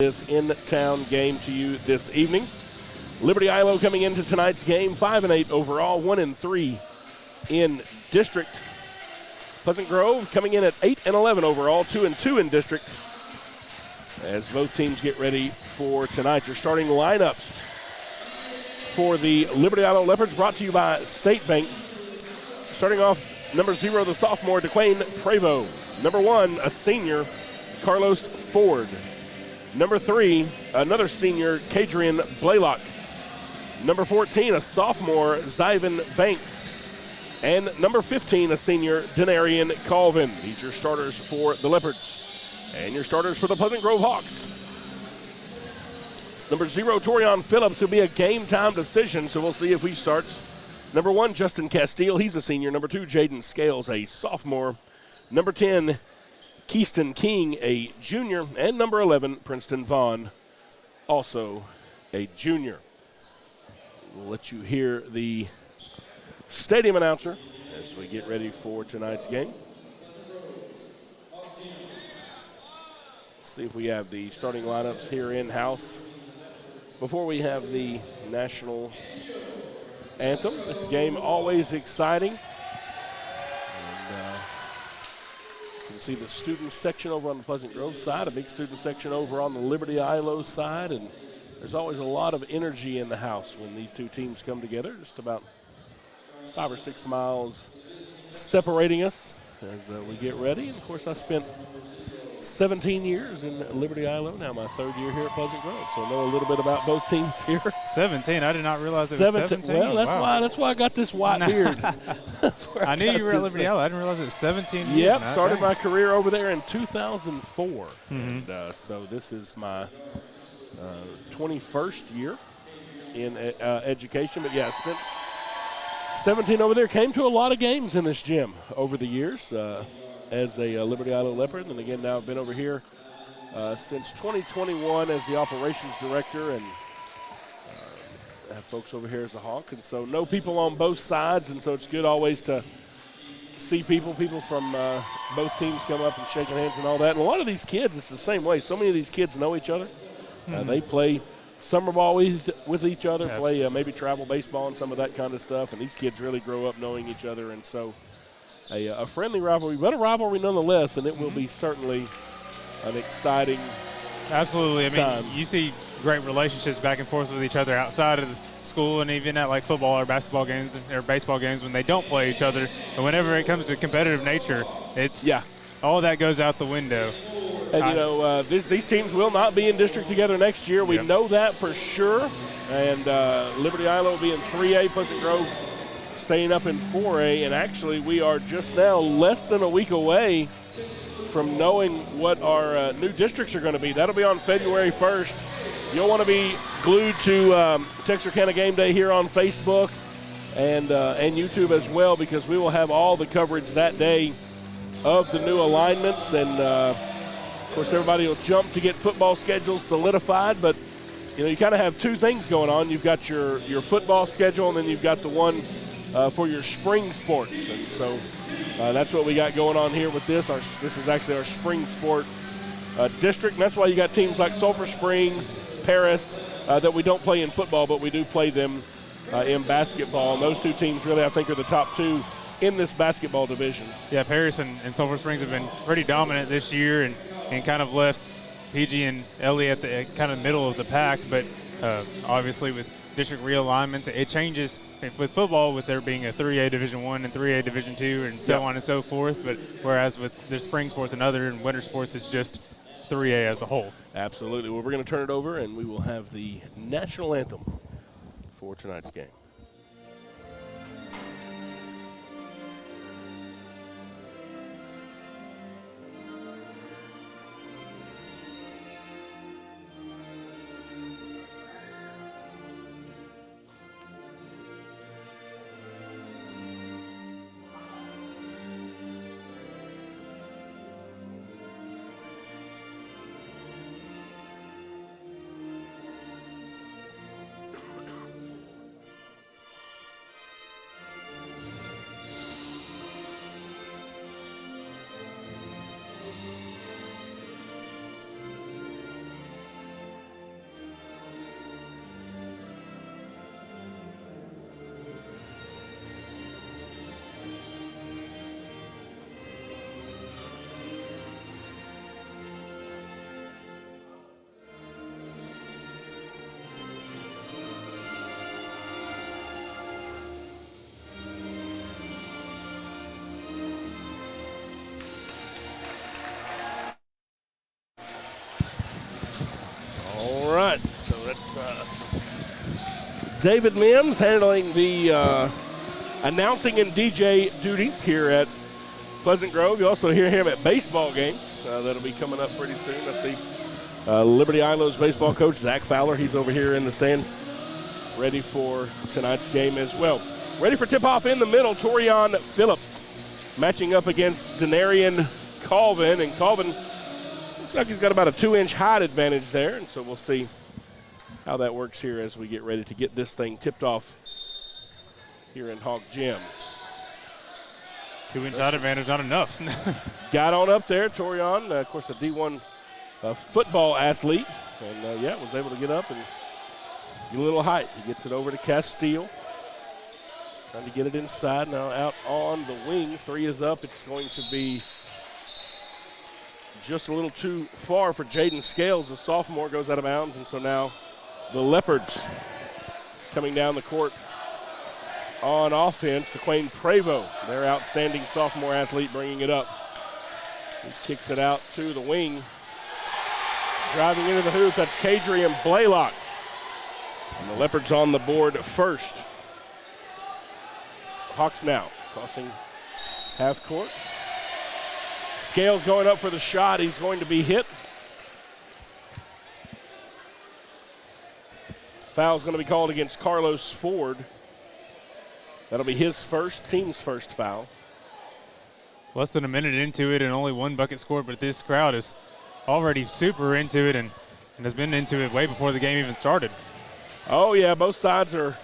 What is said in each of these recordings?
This in-town game to you this evening. Liberty-Eylau coming into tonight's game 5-8 overall, 1-3 in district. Pleasant Grove coming in at 8-11 overall, 2-2 in district. As both teams get ready for tonight, your starting lineups for the Liberty-Eylau Leopards brought to you by State Bank. Starting off, number 0, the sophomore, DeQuayne Prevost. Number 1, a senior, Carlos Ford. Number 3, another senior, Kadrian Blaylock. Number 14, a sophomore, Zyvan Banks. And number 15, a senior, Denarian Colvin. These are your starters for the Leopards. And your starters for the Pleasant Grove Hawks. Number 0, Torian Phillips, will be a game-time decision, so we'll see if he starts. Number 1, Justin Castile, he's a senior. Number 2, Jaden Scales, a sophomore. Number 10, Keyston King, a junior. And number 11, Princeton Vaughn, also a junior. We'll let you hear the stadium announcer as we get ready for tonight's game. See if we have the starting lineups here in-house. Before we have the national anthem, this game always exciting. You can see the student section over on the Pleasant Grove side, a big student section over on the Liberty-Eylau side, and there's always a lot of energy in the house when these two teams come together, just about 5 or 6 miles separating us as we get ready. And, of course, I spent 17 years in Liberty-Eylau, now my 3rd year here at Pleasant Grove, so I know a little bit about both teams here. 17? I did not realize it was 17. Well, that's why I got this white beard. I knew you were at Liberty-Eylau. I didn't realize it was 17 years. Yep, started my career over there in 2004. And so this is my 21st year in education. But, yeah, I spent 17 over there. Came to a lot of games in this gym over the years. As a Liberty-Eylau Leopard, and again now I've been over here since 2021 as the operations director, and have folks over here as a Hawk, and so know people on both sides, and so it's good always to see people from both teams come up and shaking hands and all that. And a lot of these kids, it's the same way. So many of these kids know each other. They play summer ball with each other, play maybe travel baseball and some of that kind of stuff, and these kids really grow up knowing each other, and so a friendly rivalry, but a rivalry nonetheless, and it will be certainly an exciting Absolutely. I time. mean, you see great relationships back and forth with each other outside of school and even at like football or basketball games or baseball games when they don't play each other. But whenever it comes to competitive nature, it's all that goes out the window. And, these teams will not be in district together next year. We know that for sure. And Liberty-Eylau will be in 3A, Pleasant Grove staying up in 4A, and actually we are just now less than a week away from knowing what our new districts are going to be. That'll be on February 1st. You'll want to be glued to Texarkama Gameday here on Facebook and YouTube as well, because we will have all the coverage that day of the new alignments, and of course everybody will jump to get football schedules solidified, but you kind of have two things going on. You've got your football schedule, and then you've got the one for your spring sports. And so that's what we got going on here with this. This is actually our spring sport district, and that's why you got teams like Sulphur Springs, Paris, that we don't play in football, but we do play them in basketball. And those two teams really, I think, are the top two in this basketball division. Yeah, Paris and Sulphur Springs have been pretty dominant this year and kind of left PG and Ellie at the kind of middle of the pack, but obviously with district realignments, it changes with football, with there being a 3A Division I and 3A Division II and so on and so forth, but whereas with the spring sports and other and winter sports, it's just 3A as a whole. Absolutely. Well, we're going to turn it over, and we will have the national anthem for tonight's game. David Mims handling the announcing and DJ duties here at Pleasant Grove. You also hear him at baseball games. That'll be coming up pretty soon. I see Liberty-Eilau's baseball coach, Zach Fowler. He's over here in the stands ready for tonight's game as well. Ready for tip-off in the middle, Torian Phillips matching up against Denarian Colvin. And Colvin looks like he's got about a 2-inch height advantage there. And so we'll see how that works here as we get ready to get this thing tipped off here in Hawk Gym. 2-inch height advantage, not enough. Got on up there, Torian, of course, a D1 football athlete. And, was able to get up and get a little height. He gets it over to Castile. Trying to get it inside. Now out on the wing. 3 is up. It's going to be just a little too far for Jaden Scales. The sophomore goes out of bounds. And so now the Leopards coming down the court on offense. DeQuayne Prevo, their outstanding sophomore athlete, bringing it up. He kicks it out to the wing. Driving into the hoop, that's Kadrian Blaylock. And the Leopards on the board first. Hawks now crossing half court. Scales going up for the shot. He's going to be hit. Foul's going to be called against Carlos Ford. That'll be his first, team's first foul. Less than a minute into it and only 1 bucket scored, but this crowd is already super into it and has been into it way before the game even started. Oh, yeah, both sides are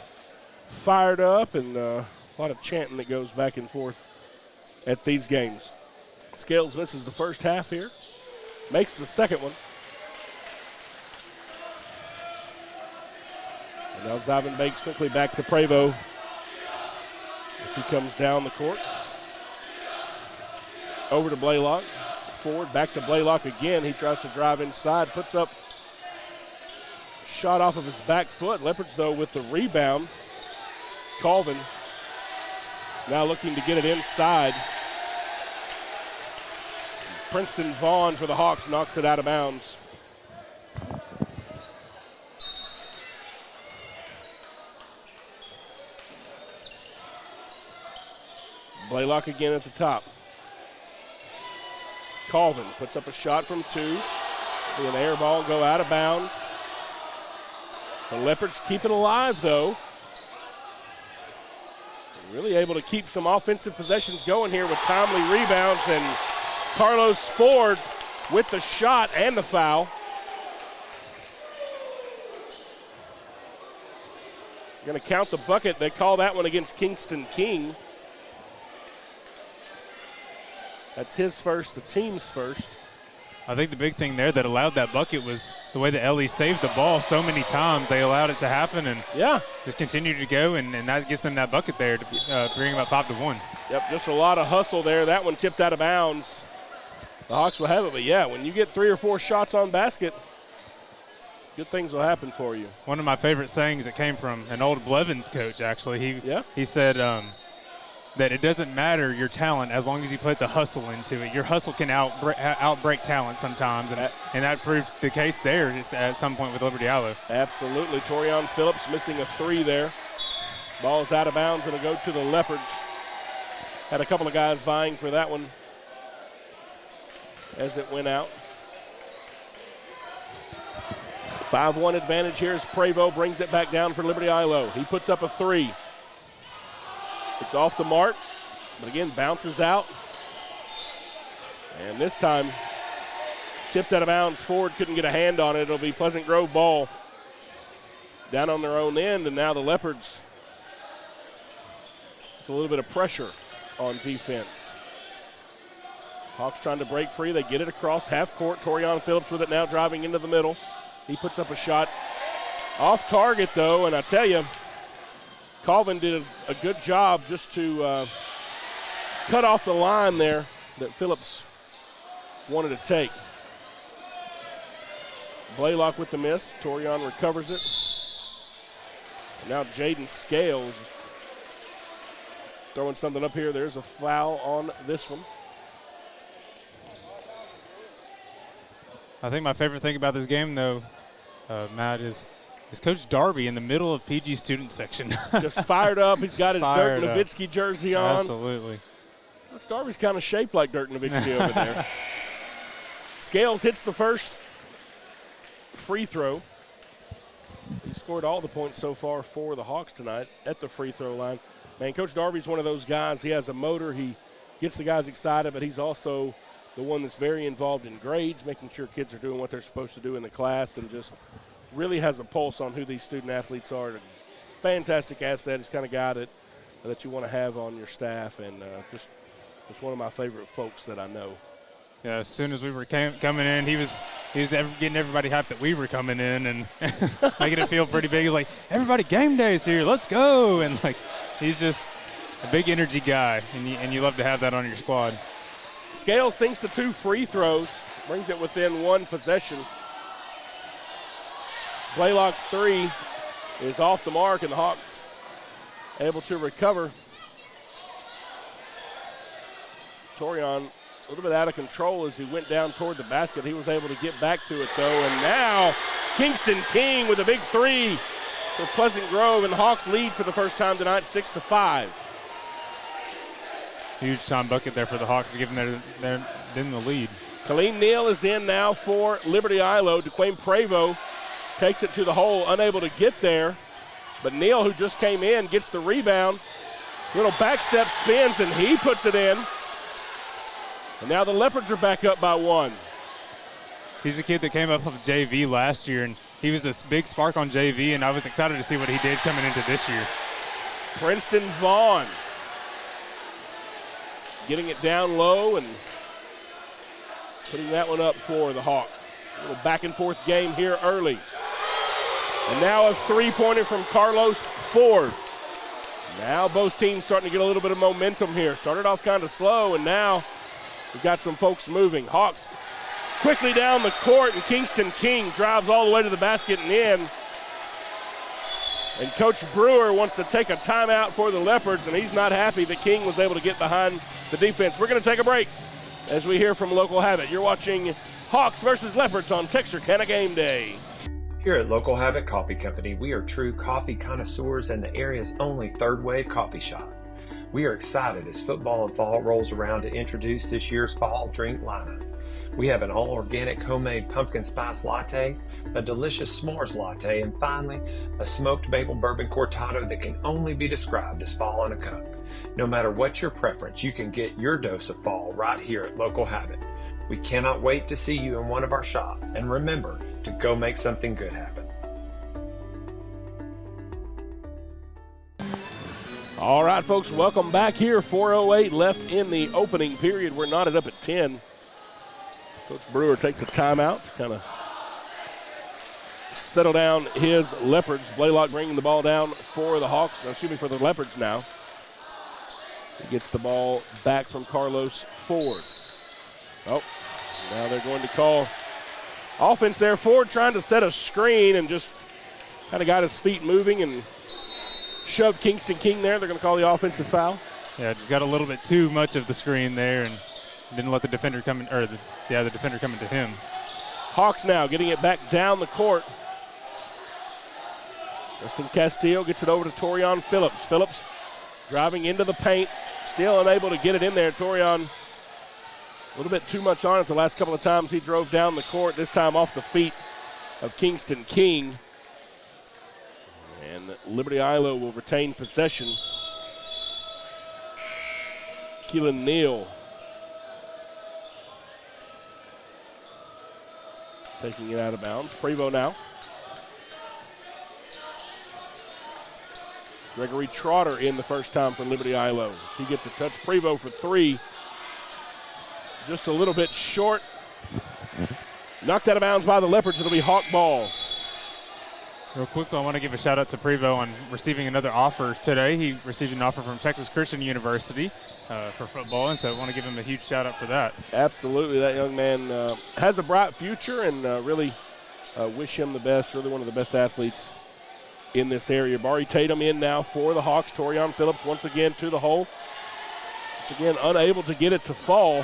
fired up and a lot of chanting that goes back and forth at these games. Scales misses the first half here, makes the second one. And now Zyvan Banks quickly back to Prevo as he comes down the court. Over to Blaylock. Forward, back to Blaylock again. He tries to drive inside, puts up shot off of his back foot. Leopards, though, with the rebound. Colvin now looking to get it inside. Princeton Vaughn for the Hawks knocks it out of bounds. Blaylock again at the top. Colvin puts up a shot from 2. Be an air ball, go out of bounds. The Leopards keep it alive, though. Really able to keep some offensive possessions going here with timely rebounds, and Carlos Ford with the shot and the foul. Going to count the bucket. They call that one against Kingston King. That's his first, the team's first. I think the big thing there that allowed that bucket was the way that LE saved the ball so many times. They allowed it to happen and just continued to go, and that gets them that bucket there to bring about 5-1. Yep, just a lot of hustle there. That one tipped out of bounds. The Hawks will have it, but yeah, when you get 3 or 4 shots on basket, good things will happen for you. One of my favorite sayings that came from an old Blevins coach, actually. He said that it doesn't matter your talent as long as you put the hustle into it. Your hustle can outbreak talent sometimes, and that proved the case there at some point with Liberty-Eylau. Absolutely. Torian Phillips missing a 3 there. Ball's out of bounds. It'll go to the Leopards. Had a couple of guys vying for that one as it went out. 5-1 advantage here as Prevo brings it back down for Liberty-Eylau. He puts up a 3. It's off the mark, but again, bounces out. And this time, tipped out of bounds. Ford couldn't get a hand on it. It'll be Pleasant Grove ball down on their own end, and now the Leopards, it's a little bit of pressure on defense. Hawks trying to break free. They get it across half court. Torian Phillips with it now driving into the middle. He puts up a shot off target, though, and I tell you, Colvin did a good job just to cut off the line there that Phillips wanted to take. Blaylock with the miss. Torian recovers it. And now Jaden Scales throwing something up here. There's a foul on this one. I think my favorite thing about this game, though, Matt, is is Coach Darby in the middle of PG student section. Just fired up. He's got his Dirk Nowitzki jersey on. Absolutely. Coach Darby's kind of shaped like Dirk Nowitzki over there. Scales hits the first free throw. He scored all the points so far for the Hawks tonight at the free throw line. Man, Coach Darby's one of those guys. He has a motor. He gets the guys excited, but he's also the one that's very involved in grades, making sure kids are doing what they're supposed to do in the class, and just really has a pulse on who these student athletes are. Fantastic asset. He's the kind of guy that you want to have on your staff, and just one of my favorite folks that I know. Yeah, as soon as we were coming in, he was getting everybody hyped that we were coming in and making it feel pretty big. He's like, everybody, game day is here, let's go. And, like, he's just a big energy guy, and you love to have that on your squad. Scales sinks the 2 free throws, brings it within 1 possession. Blaylock's 3 is off the mark, and the Hawks able to recover. Torian a little bit out of control as he went down toward the basket. He was able to get back to it, though. And now Kingston King with a big 3 for Pleasant Grove, and Hawks lead for the first time tonight, 6-5. Huge time bucket there for the Hawks to give them the lead. Colleen Neal is in now for Liberty-Eylau. DeQuayne Prevost takes it to the hole, unable to get there. But Neal, who just came in, gets the rebound. Little backstep spins, and he puts it in. And now the Leopards are back up by 1. He's a kid that came up of JV last year, and he was a big spark on JV, and I was excited to see what he did coming into this year. Princeton Vaughn getting it down low and putting that one up for the Hawks. A little back-and-forth game here early. And now a three-pointer from Carlos Ford. Now both teams starting to get a little bit of momentum here. Started off kind of slow, and now we've got some folks moving. Hawks quickly down the court, and Kingston King drives all the way to the basket and in. And Coach Brewer wants to take a timeout for the Leopards, and he's not happy that King was able to get behind the defense. We're going to take a break as we hear from Local Habit. You're watching Hawks versus Leopards on Texarkana Game Day. Here at Local Habit Coffee Company, we are true coffee connoisseurs and the area's only third-wave coffee shop. We are excited as football and fall rolls around to introduce this year's fall drink lineup. We have an all-organic homemade pumpkin spice latte, a delicious s'mores latte, and finally, a smoked maple bourbon cortado that can only be described as fall in a cup. No matter what your preference, you can get your dose of fall right here at Local Habit. We cannot wait to see you in one of our shops, and remember to go make something good happen. All right, folks, welcome back here. 4:08 left in the opening period. We're knotted up at 10. Coach Brewer takes a timeout to kind of settle down his Leopards. Blaylock bringing the ball down for the Hawks, for the Leopards now. He gets the ball back from Carlos Ford. Oh, now they're going to call offense there. Ford trying to set a screen and just kind of got his feet moving and shoved Kingston King there. They're going to call the offensive foul. Yeah, just got a little bit too much of the screen there and didn't let the defender come in, the defender come into him. Hawks now getting it back down the court. Justin Castillo gets it over to Torian Phillips. Phillips driving into the paint, still unable to get it in there. Torian a little bit too much on it the last couple of times he drove down the court, this time off the feet of Kingston King. And Liberty-Eylau will retain possession. Keelan Neal taking it out of bounds. Prevost now. Gregory Trotter in the first time for Liberty-Eylau. He gets a touch. Prevost for 3. Just a little bit short. Knocked out of bounds by the Leopards. It'll be Hawk ball. Real quick, I want to give a shout out to Prevost on receiving another offer today. He received an offer from Texas Christian University for football, and so I want to give him a huge shout out for that. Absolutely. That young man has a bright future, and really wish him the best. Really one of the best athletes in this area. Bari Tatum in now for the Hawks. Torian Phillips once again to the hole. Once again unable to get it to fall.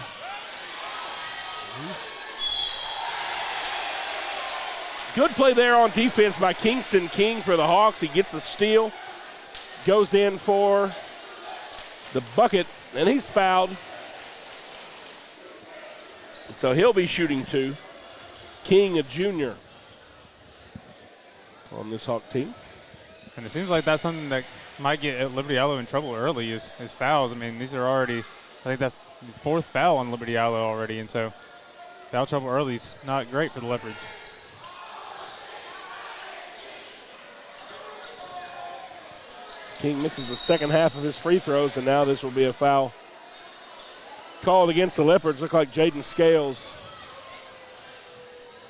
Good play there on defense by Kingston King for the Hawks. He gets a steal, goes in for the bucket, and he's fouled. So he'll be shooting 2. King, a junior, on this Hawk team. And it seems like that's something that might get Liberty-Eylau in trouble early is fouls. I mean, these are already, I think that's the 4th foul on Liberty-Eylau already, and so foul trouble early is not great for the Leopards. King misses the second half of his free throws, and now this will be a foul called against the Leopards. Look like Jaden Scales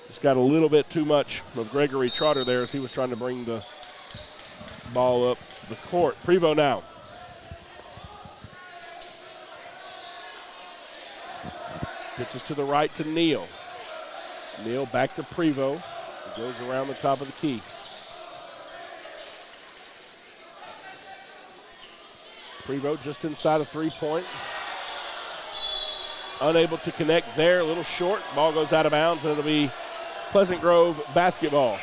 just got a little bit too much of Gregory Trotter there as he was trying to bring the ball up the court. Prevost now. Pitches to the right to Neal. Neal back to Prevost. He goes around the top of the key. Prevost just inside of 3-point. Unable to connect there, a little short. Ball goes out of bounds, and it'll be Pleasant Grove basketball.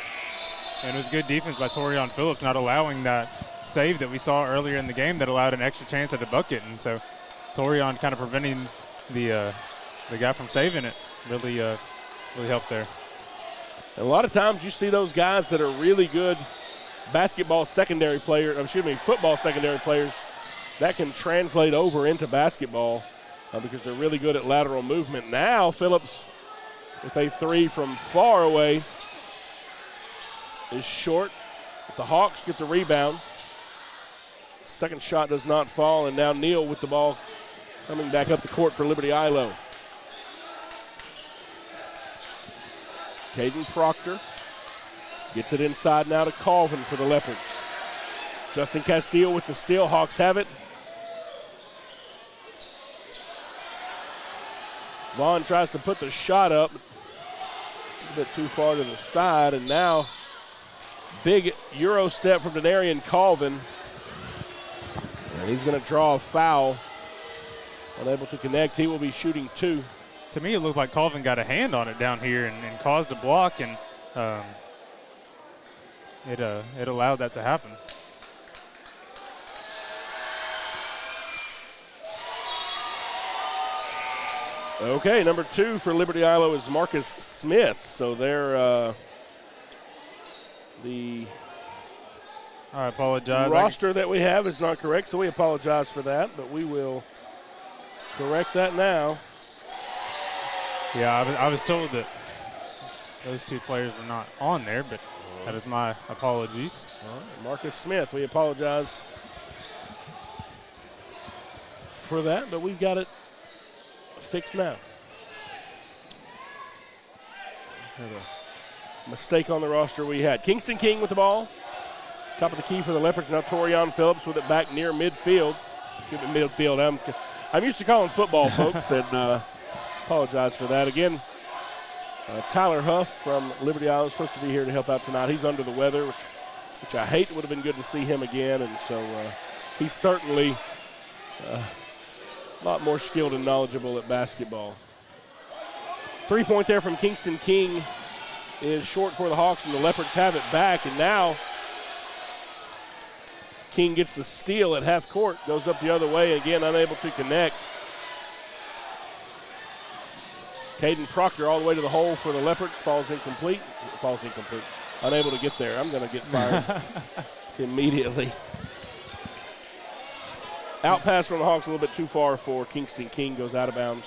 And it was good defense by Torion Phillips, not allowing that save that we saw earlier in the game that allowed an extra chance at the bucket. And so Torion kind of preventing the guy from saving it really helped there. And a lot of times you see those guys that are really good football secondary players, that can translate over into basketball because they're really good at lateral movement. Now Phillips with a 3 from far away is short. The Hawks get the rebound. Second shot does not fall, and now Neal with the ball coming back up the court for Liberty-Eylau. Caden Proctor gets it inside now to Colvin for the Leopards. Justin Castile with the steal. Hawks have it. Vaughn tries to put the shot up, a bit too far to the side, and now big Euro step from Denarian Colvin. And he's going to draw a foul. Unable to connect. He will be shooting 2. To me, it looked like Colvin got a hand on it down here and caused a block, and it allowed that to happen. Okay, number 2 for Liberty-Eylau is Marcus Smith. So they're I apologize. Roster that we have is not correct, so we apologize for that, but we will correct that now. Yeah, I was told that those 2 players were not on there, but that is my apologies. Marcus Smith, we apologize for that, but we've got it fixed now. A mistake on the roster we had. Kingston King with the ball. Top of the key for the Leopards. Now Torion Phillips with it back near midfield. I'm used to calling football, folks, and apologize for that. Again, Tyler Huff from Liberty-Eylau is supposed to be here to help out tonight. He's under the weather, which I hate. It would have been good to see him again, and so he's certainly a lot more skilled and knowledgeable at basketball. 3-point there from Kingston King is short for the Hawks, and the Leopards have it back, and now King gets the steal at half court, goes up the other way, again unable to connect. Caden Proctor all the way to the hole for the Leopards, falls incomplete. Unable to get there. I'm going to get fired immediately. Out pass from the Hawks a little bit too far for Kingston King, goes out of bounds.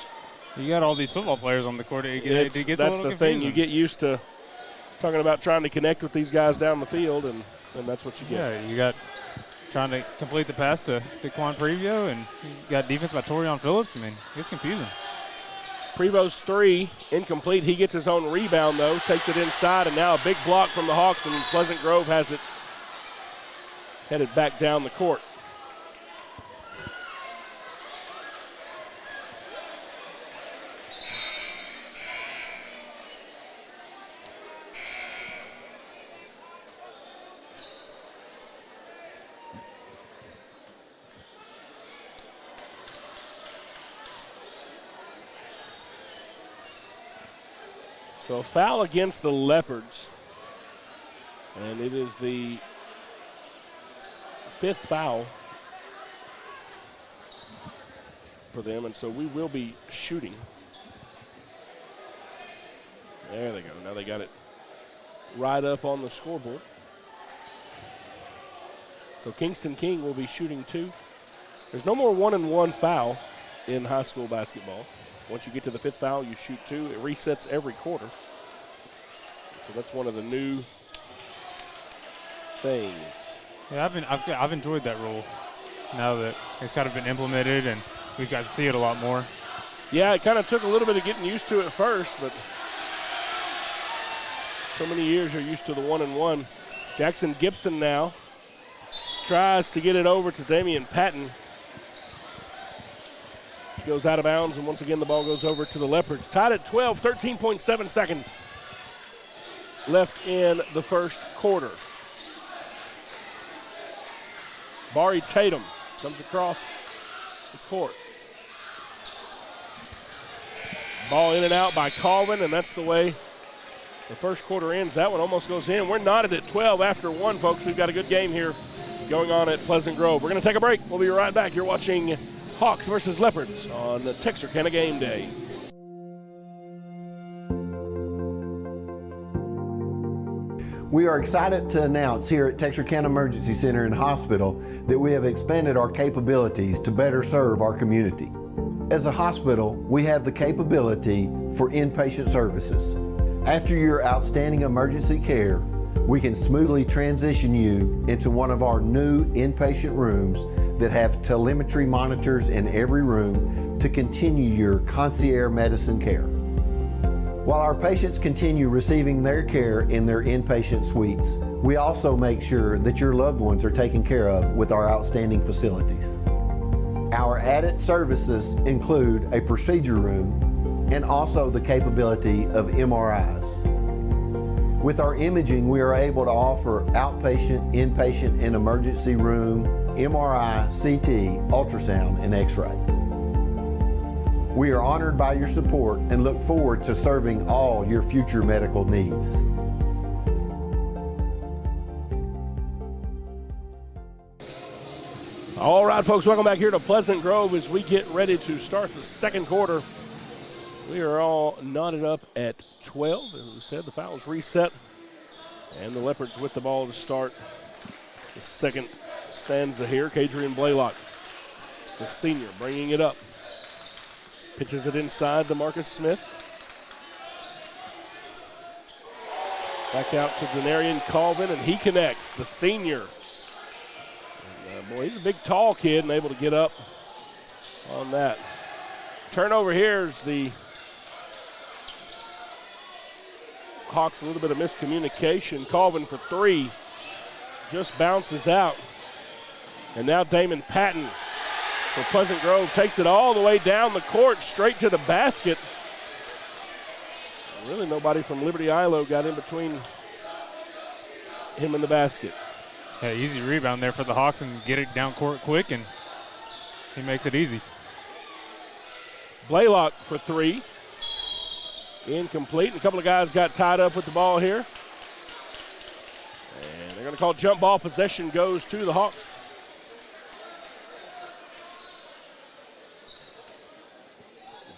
You got all these football players on the court. It gets that's a the little thing. confusing. You get used to talking about trying to connect with these guys down the field, and that's what you get. Yeah, you got trying to complete the pass to Quan Previo, and you got defense by Torion Phillips. I mean, it's confusing. Prevost's 3, incomplete. He gets his own rebound, though, takes it inside, and now a big block from the Hawks, and Pleasant Grove has it headed back down the court. So a foul against the Leopards. And it is the 5th foul for them, and so we will be shooting. There they go. Now they got it right up on the scoreboard. So Kingston King will be shooting 2. There's no more 1-and-1 foul in high school basketball. Once you get to the 5th foul, you shoot 2. It resets every quarter. So that's one of the new things. Yeah, I've enjoyed that rule now that it's kind of been implemented and we've got to see it a lot more. Yeah, it kind of took a little bit of getting used to it first, but so many years you're used to the 1-and-1. Jackson Gibson now tries to get it over to Damian Patton. Goes out of bounds, and once again the ball goes over to the Leopards. Tied at 12, 13.7 seconds left in the first quarter. Bari Tatum comes across the court. Ball in and out by Colvin, and that's the way the first quarter ends. That one almost goes in. We're knotted at 12 after 1, folks. We've got a good game here going on at Pleasant Grove. We're going to take a break. We'll be right back. You're watching Hawks versus Leopards on the Texarkana Game Day. We are excited to announce here at Texarkana Emergency Center and Hospital that we have expanded our capabilities to better serve our community. As a hospital, we have the capability for inpatient services. After your outstanding emergency care, we can smoothly transition you into one of our new inpatient rooms that have telemetry monitors in every room to continue your concierge medicine care. While our patients continue receiving their care in their inpatient suites, we also make sure that your loved ones are taken care of with our outstanding facilities. Our added services include a procedure room and also the capability of MRIs. With our imaging, we are able to offer outpatient, inpatient, and emergency room, MRI, CT, ultrasound, and X-ray. We are honored by your support and look forward to serving all your future medical needs. All right, folks, welcome back here to Pleasant Grove as we get ready to start the second quarter. We are all knotted up at 12. As we said, the foul's reset, and the Leopards with the ball to start the second stanza here. Kadrian Blaylock, the senior, bringing it up. Pitches it inside to Marcus Smith. Back out to Denarian Colvin, and he connects, the senior. And, boy, he's a big, tall kid and able to get up on that. Turnover here is the Hawks, a little bit of miscommunication. Colvin for 3, just bounces out. And now Damon Patton for Pleasant Grove takes it all the way down the court, straight to the basket. Really nobody from Liberty-Eylau got in between him and the basket. Yeah, easy rebound there for the Hawks and get it down court quick, and he makes it easy. Blaylock for 3. Incomplete. And a couple of guys got tied up with the ball here. And they're going to call jump ball. Possession goes to the Hawks.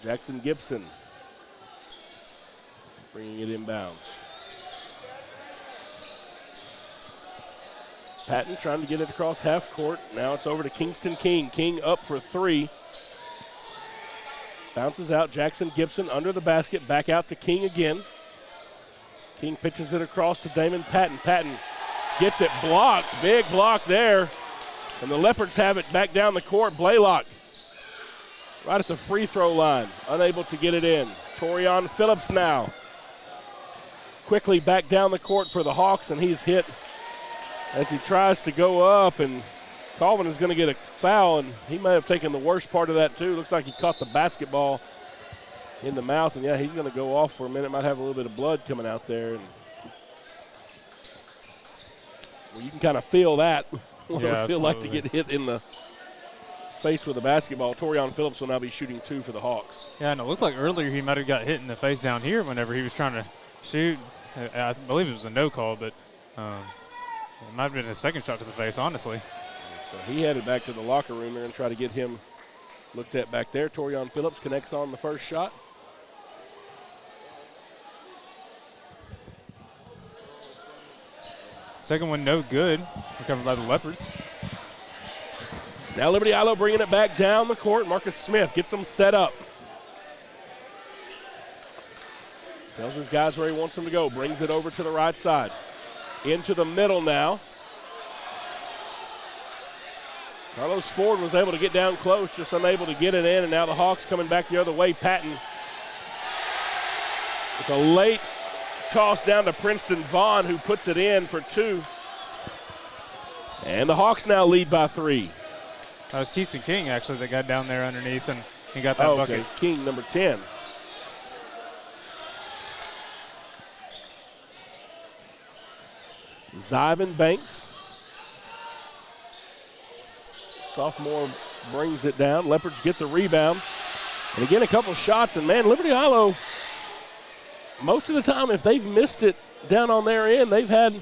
Jackson Gibson bringing it inbounds. Patton trying to get it across half court. Now it's over to Kingston King. King up for 3. Bounces out. Jackson Gibson under the basket. Back out to King again. King pitches it across to Damon Patton. Patton gets it blocked. Big block there. And the Leopards have it back down the court. Blaylock right at the free throw line. Unable to get it in. Torian Phillips now. Quickly back down the court for the Hawks, and he's hit as he tries to go up, and Colvin is going to get a foul, and he may have taken the worst part of that too. Looks like he caught the basketball in the mouth, and yeah, he's going to go off for a minute. Might have a little bit of blood coming out there. And well, you can kind of feel that. What it would feel like to get hit in the face with a basketball. Torian Phillips will now be shooting 2 for the Hawks. Yeah, and it looked like earlier he might have got hit in the face down here whenever he was trying to shoot. I believe it was a no call, but It might have been his second shot to the face, honestly. So he headed back to the locker room there and try to get him looked at back there. Torian Phillips connects on the first shot. Second one no good, recovered by the Leopards. Now Liberty-Eylau bringing it back down the court. Marcus Smith gets them set up. Tells his guys where he wants them to go. Brings it over to the right side. Into the middle now. Carlos Ford was able to get down close, just unable to get it in, and now the Hawks coming back the other way. Patton with a late toss down to Princeton Vaughn, who puts it in for 2. And the Hawks now lead by 3. That was Keeson King, actually, that got down there underneath and he got that bucket. King, number 10. Zyvan Banks. Sophomore brings it down. Leopards get the rebound. And again, a couple shots. And, man, Liberty-Eylau, most of the time, if they've missed it down on their end, they've had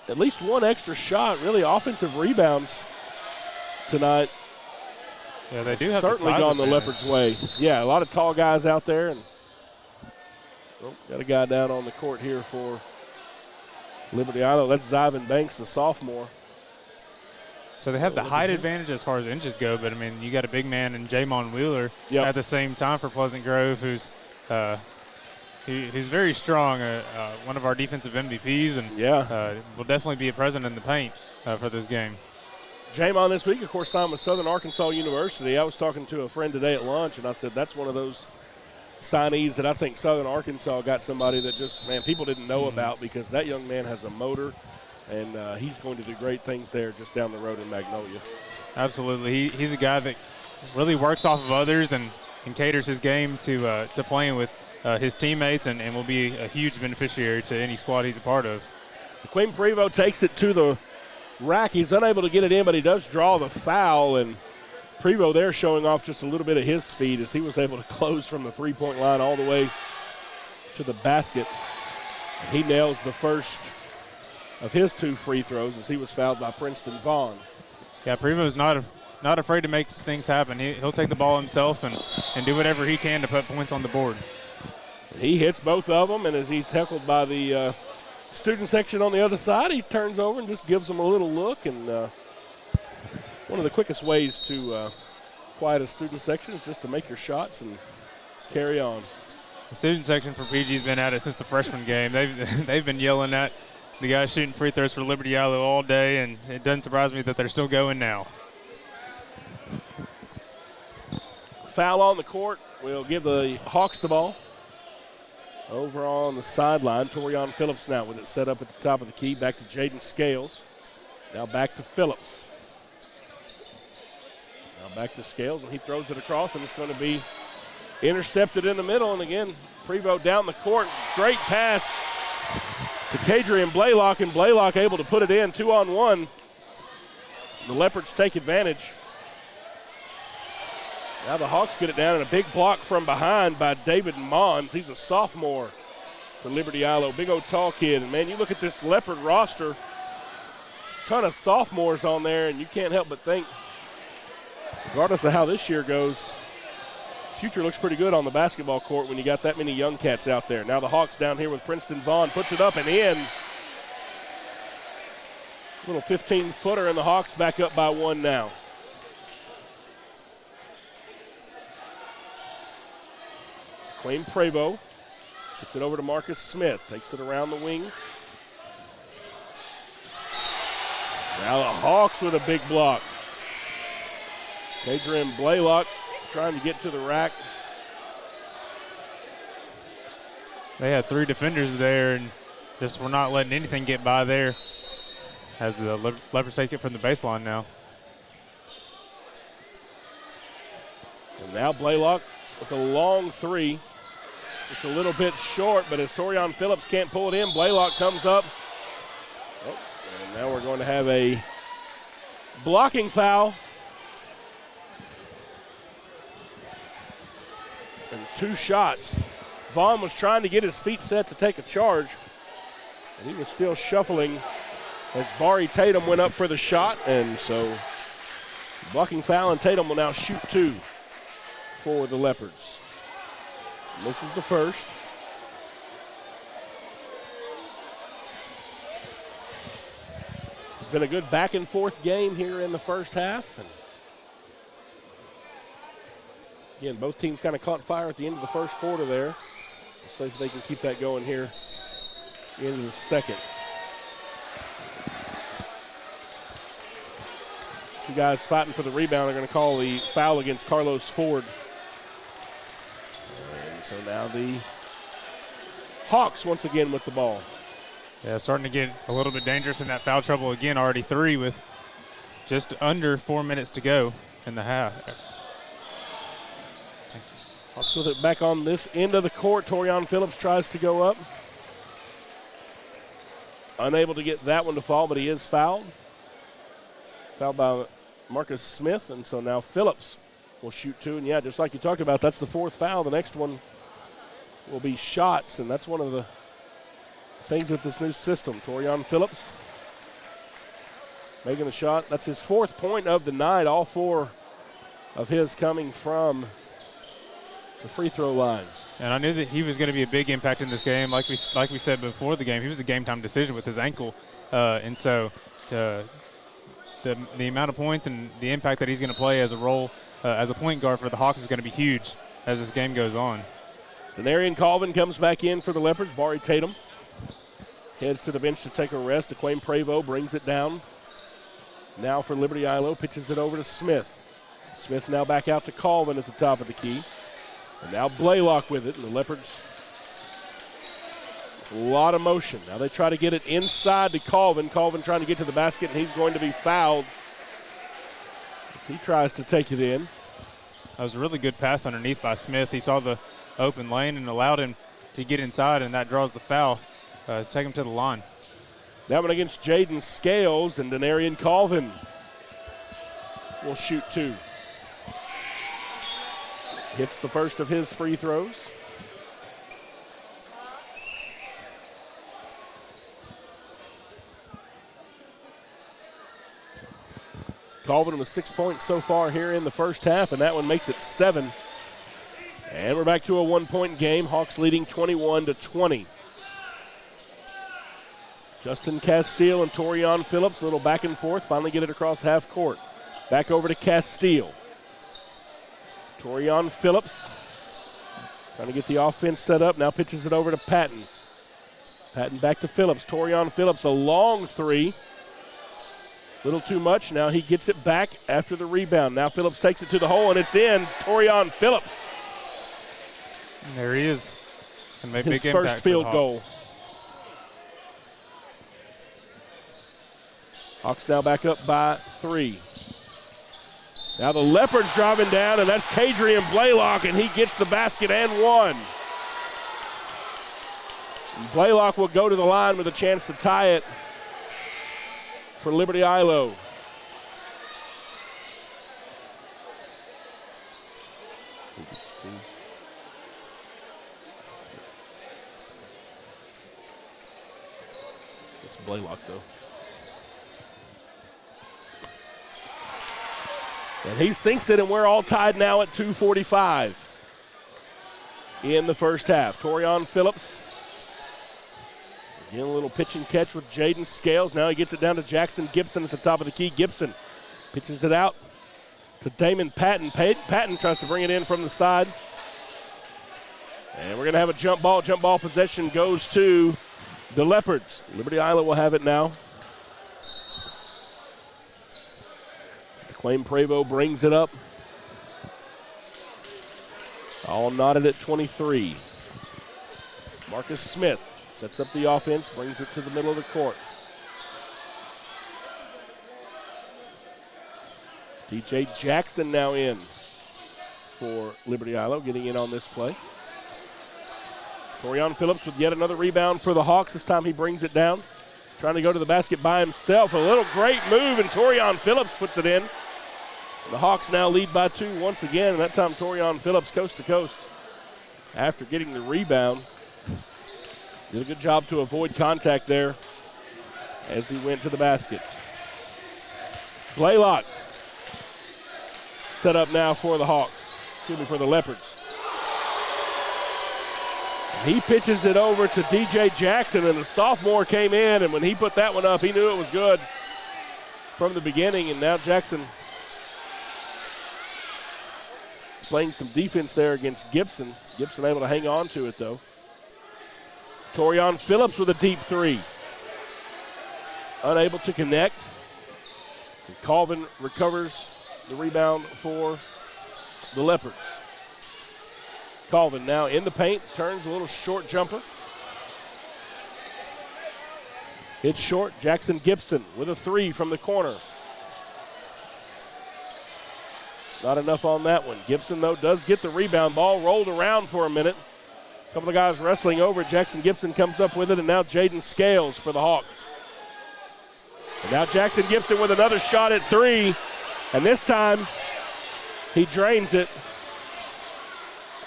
at least one extra shot, really offensive rebounds tonight. Yeah, they do have certainly gone the Leopards' way. Yeah, a lot of tall guys out there. And got a guy down on the court here for Liberty-Eylau. That's Zyvan Banks, the sophomore. So they have the height advantage as far as inches go, but, I mean, you got a big man in Jamon Wheeler at the same time for Pleasant Grove, who's he's very strong, one of our defensive MVPs, and will definitely be a presence in the paint for this game. Jamon this week, of course, signed with Southern Arkansas University. I was talking to a friend today at lunch, and I said that's one of those signees that I think Southern Arkansas got somebody that just, man, people didn't know about, because that young man has a motor, and he's going to do great things there just down the road in Magnolia. Absolutely. He's a guy that really works off of others and caters his game to playing with his teammates, and will be a huge beneficiary to any squad he's a part of. Quinn Prevost takes it to the rack. He's unable to get it in, but he does draw the foul, and Prevost there showing off just a little bit of his speed as he was able to close from the three-point line all the way to the basket. He nails the first of his 2 free throws as he was fouled by Princeton Vaughn. Yeah, Prevost not afraid to make things happen. He'll take the ball himself and do whatever he can to put points on the board. He hits both of them, and as he's heckled by the student section on the other side, he turns over and just gives them a little look. And one of the quickest ways to quiet a student section is just to make your shots and carry on. The student section for PG's been at it since the freshman game. They've been yelling at the guys shooting free throws for Liberty-Eylau all day, and it doesn't surprise me that they're still going now. Foul on the court. We'll give the Hawks the ball. Over on the sideline, Torian Phillips now with it set up at the top of the key. Back to Jaden Scales. Now back to Phillips. Now back to Scales, and he throws it across, and it's going to be intercepted in the middle. And again, Prevost down the court. Great pass to Kadrian Blaylock, and Blaylock able to put it in 2-on-1. The Leopards take advantage. Now the Hawks get it down, and a big block from behind by David Mons. He's a sophomore for Liberty-Eylau. Big old tall kid. And, man, you look at this Leopard roster, ton of sophomores on there, and you can't help but think, regardless of how this year goes, future looks pretty good on the basketball court when you got that many young cats out there. Now the Hawks down here with Princeton Vaughn, puts it up and in. Little 15-footer, and the Hawks back up by 1 now. Quinn Prevost gets it over to Marcus Smith, takes it around the wing. Now the Hawks with a big block. Kadrian Blaylock trying to get to the rack. They had 3 defenders there, and just were not letting anything get by there as the Leopards take it from the baseline now. And now Blaylock with a long 3. It's a little bit short, but as Torian Phillips can't pull it in, Blaylock comes up. Oh, and now we're going to have a blocking foul. And 2 shots. Vaughn was trying to get his feet set to take a charge. And he was still shuffling as Bari Tatum went up for the shot, and so blocking foul, and Tatum will now shoot 2 for the Leopards. Misses the first. It's been a good back and forth game here in the first half. And again, both teams kind of caught fire at the end of the first quarter there. Let's see if they can keep that going here in the second. Two guys fighting for the rebound are going to call the foul against Carlos Ford. And so now the Hawks once again with the ball. Yeah, starting to get a little bit dangerous in that foul trouble again. Already 3 with just under 4 minutes to go in the half. Hawks with it back on this end of the court. Torian Phillips tries to go up. Unable to get that one to fall, but he is fouled. Fouled by Marcus Smith, and so now Phillips will shoot 2. And yeah, just like you talked about, that's the 4th foul. The next one will be shots, and that's one of the things with this new system. Torian Phillips making the shot. That's his 4th point of the night. All 4 of his coming from the free throw line. And I knew that he was going to be a big impact in this game. Like we said before the game, he was a game-time decision with his ankle. And so the amount of points and the impact that he's going to play as a role as a point guard for the Hawks is going to be huge as this game goes on. Denarian Colvin comes back in for the Leopards. Bari Tatum heads to the bench to take a rest. Aquame Prevost brings it down. Now for Liberty-Eylau, pitches it over to Smith. Smith now back out to Colvin at the top of the key. And now Blaylock with it, and the Leopards, a lot of motion. Now they try to get it inside to Colvin. Colvin trying to get to the basket, and he's going to be fouled if he tries to take it in. That was a really good pass underneath by Smith. He saw the open lane and allowed him to get inside, and that draws the foul. Take him to the line. That one against Jaden Scales, and Denarian Colvin will shoot 2. Hits the first of his free throws. Colvin with 6 points so far here in the first half, and that one makes it 7. And we're back to a 1-point game. Hawks leading 21-20. Justin Castile and Torian Phillips, a little back and forth, finally get it across half court. Back over to Castile. Torian Phillips trying to get the offense set up. Now pitches it over to Patton. Patton back to Phillips. Torian Phillips, a long 3. Little too much. Now he gets it back after the rebound. Now Phillips takes it to the hole, and it's in. Torian Phillips. And there he is. And made his big first impact field for the goal. Hawks now back up by 3. Now the Leopards driving down, and that's Kadrian Blaylock, and he gets the basket and 1. And Blaylock will go to the line with a chance to tie it for Liberty-Eylau. It's Blaylock, though. And he sinks it, and we're all tied now at 2:45 in the first half. Torian Phillips. Again, a little pitch and catch with Jaden Scales. Now he gets it down to Jackson Gibson at the top of the key. Gibson pitches it out to Damon Patton. Patton tries to bring it in from the side. And we're going to have a jump ball. Jump ball possession goes to the Leopards. Liberty-Eylau will have it now. Aquame Prevost brings it up. All knotted at 23. Marcus Smith sets up the offense, brings it to the middle of the court. DJ Jackson now in for Liberty-Eylau, getting in on this play. Torian Phillips with yet another rebound for the Hawks. This time he brings it down, trying to go to the basket by himself. A little great move, and Torian Phillips puts it in. The Hawks now lead by 2 once again, and that time Torian Phillips coast to coast after getting the rebound. Did a good job to avoid contact there as he went to the basket. Blaylock set up now for the Hawks. Excuse me, for the Leopards. He pitches it over to DJ Jackson, and the sophomore came in, and when he put that one up, he knew it was good from the beginning, and now Jackson playing some defense there against Gibson. Gibson able to hang on to it, though. Torian Phillips with a deep three. Unable to connect. And Colvin recovers the rebound for the Leopards. Colvin now in the paint, turns a little short jumper. Hits short, Jackson Gibson with a three from the corner. Not enough on that one. Gibson, though, does get the rebound. Ball rolled around for a minute. A couple of guys wrestling over it. Jackson Gibson comes up with it, and now Jaden Scales for the Hawks. And now Jackson Gibson with another shot at three, and this time he drains it.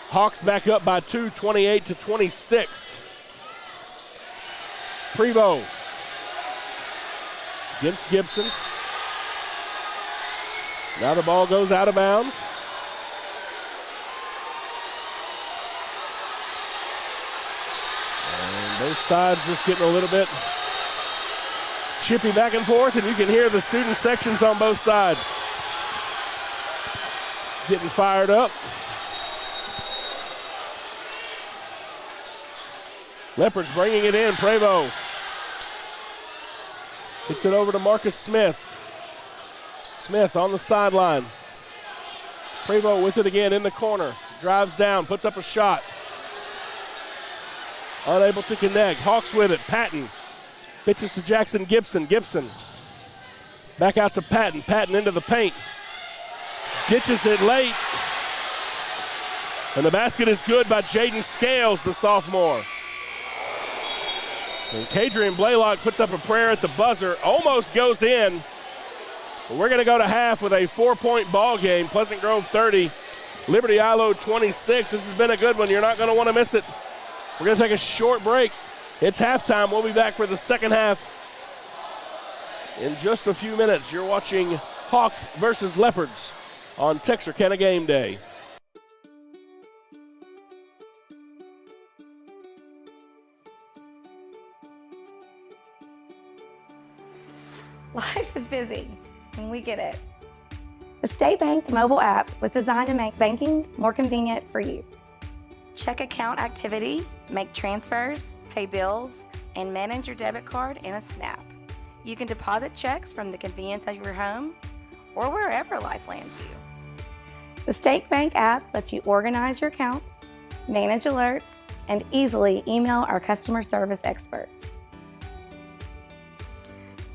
Hawks back up by 2, 28-26. Prevost against Gibson. Now the ball goes out of bounds. And both sides just getting a little bit chippy back and forth, and you can hear the student sections on both sides getting fired up. Leopards bringing it in. Prevost kicks it over to Marcus Smith. Smith on the sideline. Prevost with it again in the corner. Drives down, puts up a shot. Unable to connect. Hawks with it. Patton pitches to Jackson Gibson. Gibson back out to Patton. Patton into the paint. Ditches it late. And the basket is good by Jaden Scales, the sophomore. And Kadrian Blaylock puts up a prayer at the buzzer. Almost goes in. But we're going to go to half with a 4-point ball game. Pleasant Grove 30, Liberty-Eylau 26. This has been a good one. You're not going to want to miss it. We're going to take a short break. It's halftime. We'll be back for the second half in just a few minutes. You're watching Hawks versus Leopards on Texarkana Game Day. Life is busy, and we get it. The State Bank mobile app was designed to make banking more convenient for you. Check account activity, make transfers, pay bills, and manage your debit card in a snap. You can deposit checks from the convenience of your home or wherever life lands you. The State Bank app lets you organize your accounts, manage alerts, and easily email our customer service experts.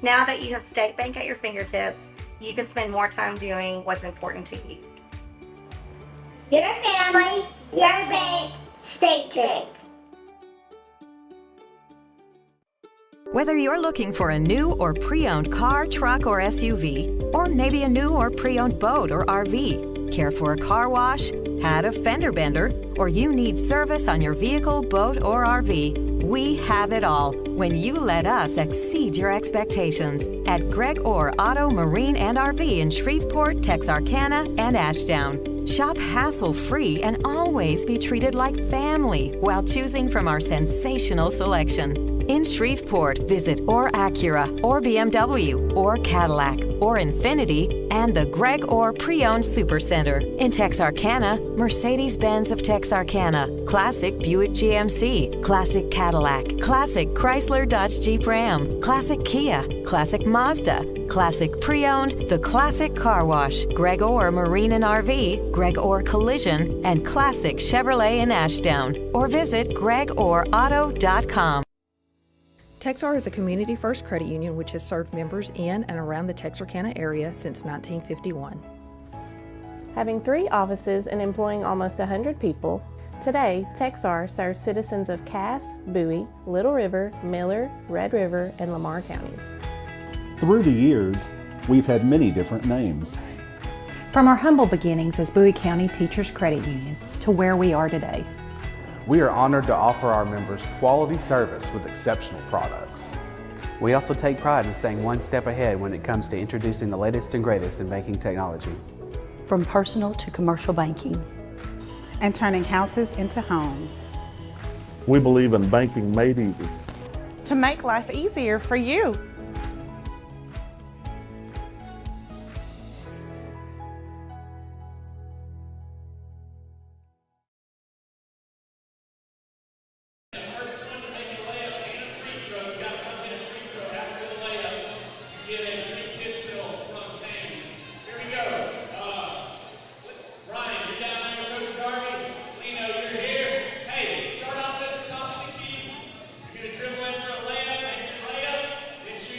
Now that you have State Bank at your fingertips, you can spend more time doing what's important to you. Your family, your bank, State Bank. Whether you're looking for a new or pre-owned car, truck, or SUV, or maybe a new or pre-owned boat or RV, care for a car wash, had a fender bender, or you need service on your vehicle, boat, or RV, we have it all when you let us exceed your expectations at Greg Orr Auto, Marine, and RV in Shreveport, Texarkana, and Ashdown. Shop hassle-free and always be treated like family while choosing from our sensational selection. In Shreveport, visit Orr Acura, or BMW, or Cadillac, or Infiniti, and the Greg Orr Pre-Owned Supercenter. In Texarkana, Mercedes-Benz of Texarkana, Classic Buick GMC, Classic Cadillac, Classic Chrysler Dodge Jeep Ram, Classic Kia, Classic Mazda, Classic Pre-Owned, The Classic Car Wash, Greg Orr Marine and RV, Greg Orr Collision, and Classic Chevrolet in Ashdown. Or visit gregorrauto.com. Texar is a community-first credit union which has served members in and around the Texarkana area since 1951. Having 3 offices and employing almost 100 people, today Texar serves citizens of Cass, Bowie, Little River, Miller, Red River, and Lamar counties. Through the years, we've had many different names. From our humble beginnings as Bowie County Teachers Credit Union to where we are today. We are honored to offer our members quality service with exceptional products. We also take pride in staying one step ahead when it comes to introducing the latest and greatest in banking technology. From personal to commercial banking. And turning houses into homes. We believe in banking made easy. To make life easier for you. Dribble in for a layup, make your layup, then shoot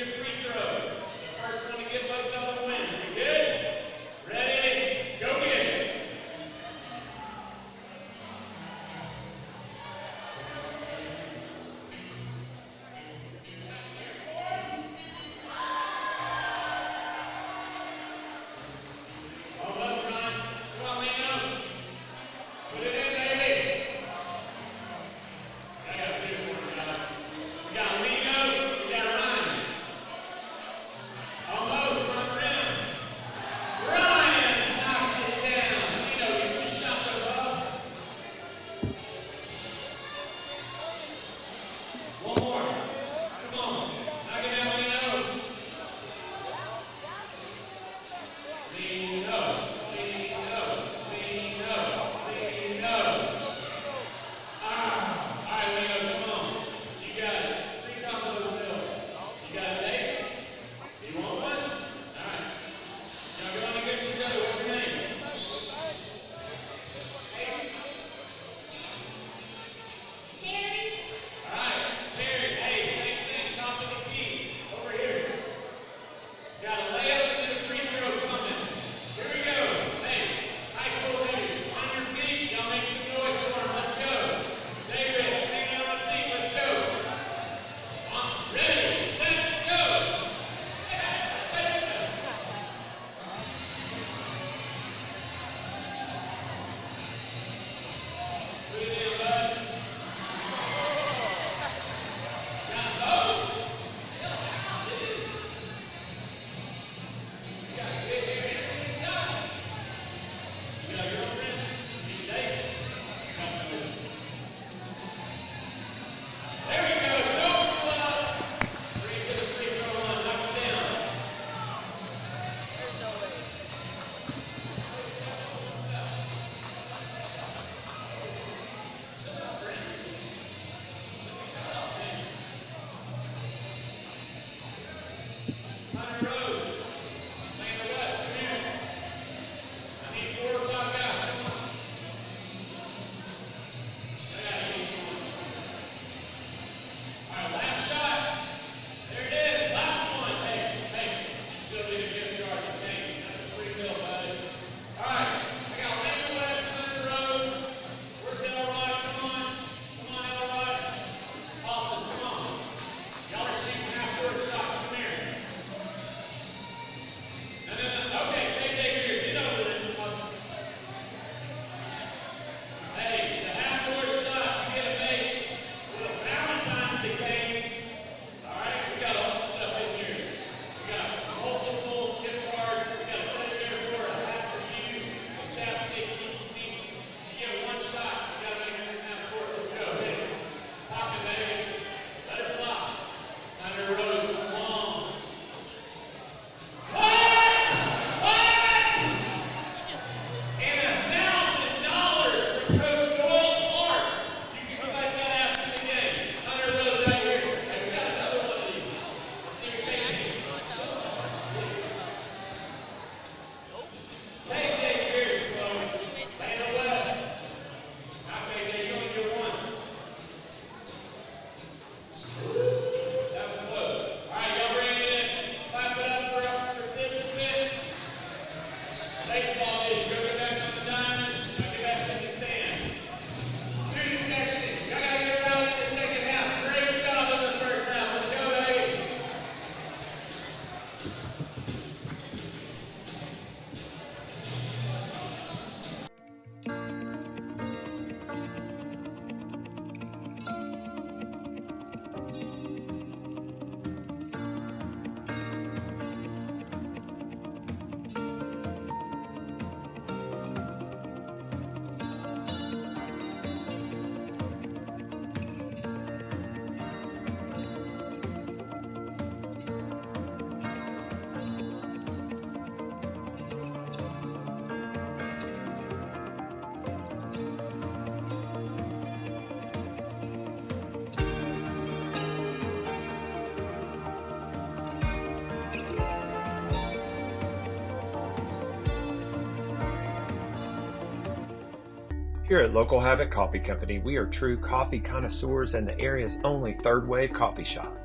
Here at Local Habit Coffee Company, we are true coffee connoisseurs and the area's only third-wave coffee shop.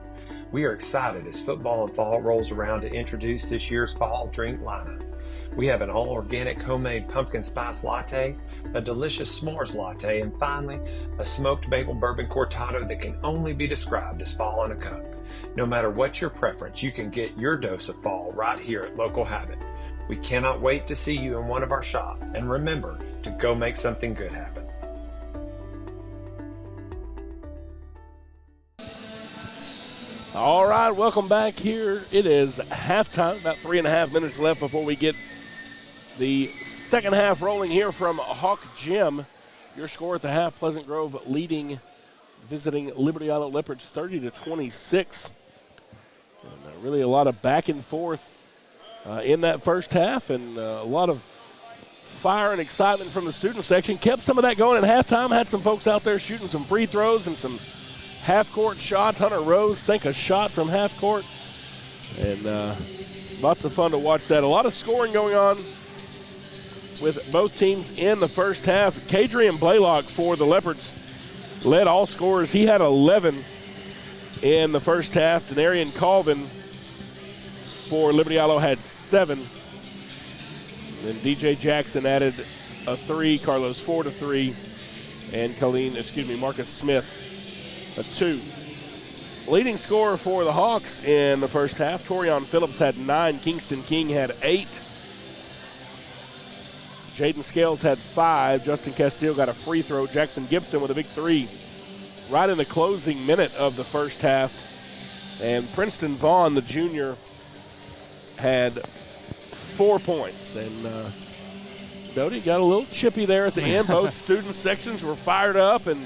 We are excited as football and fall rolls around to introduce this year's fall drink lineup. We have an all-organic homemade pumpkin spice latte, a delicious s'mores latte, and finally, a smoked maple bourbon cortado that can only be described as fall in a cup. No matter what your preference, you can get your dose of fall right here at Local Habit. We cannot wait to see you in one of our shops, and remember to go make something good happen. All right, welcome back here. It is halftime, about 3.5 minutes left before we get the second half rolling here from Hawk Gym. Your score at the half, Pleasant Grove leading, visiting Liberty-Eylau Leopards 30-26. And really a lot of back and forth in that first half, and a lot of fire and excitement from the student section. Kept some of that going at halftime. Had some folks out there shooting some free throws and some half-court shots. Hunter Rose sank a shot from half-court. And lots of fun to watch that. A lot of scoring going on with both teams in the first half. Kadrian Blaylock for the Leopards led all scorers. He had 11 in the first half. Denarian Colvin for Liberty-Eylau had 7. And DJ Jackson added a 3, Carlos Ford a 3, and Marcus Smith a 2. Leading scorer for the Hawks in the first half, Torian Phillips had 9, Kingston King had 8. Jaden Scales had 5, Justin Castile got a free throw, Jackson Gibson with a big 3 right in the closing minute of the first half. And Princeton Vaughn, the junior, had 4 points. And Doty got a little chippy there at the end. Both student sections were fired up and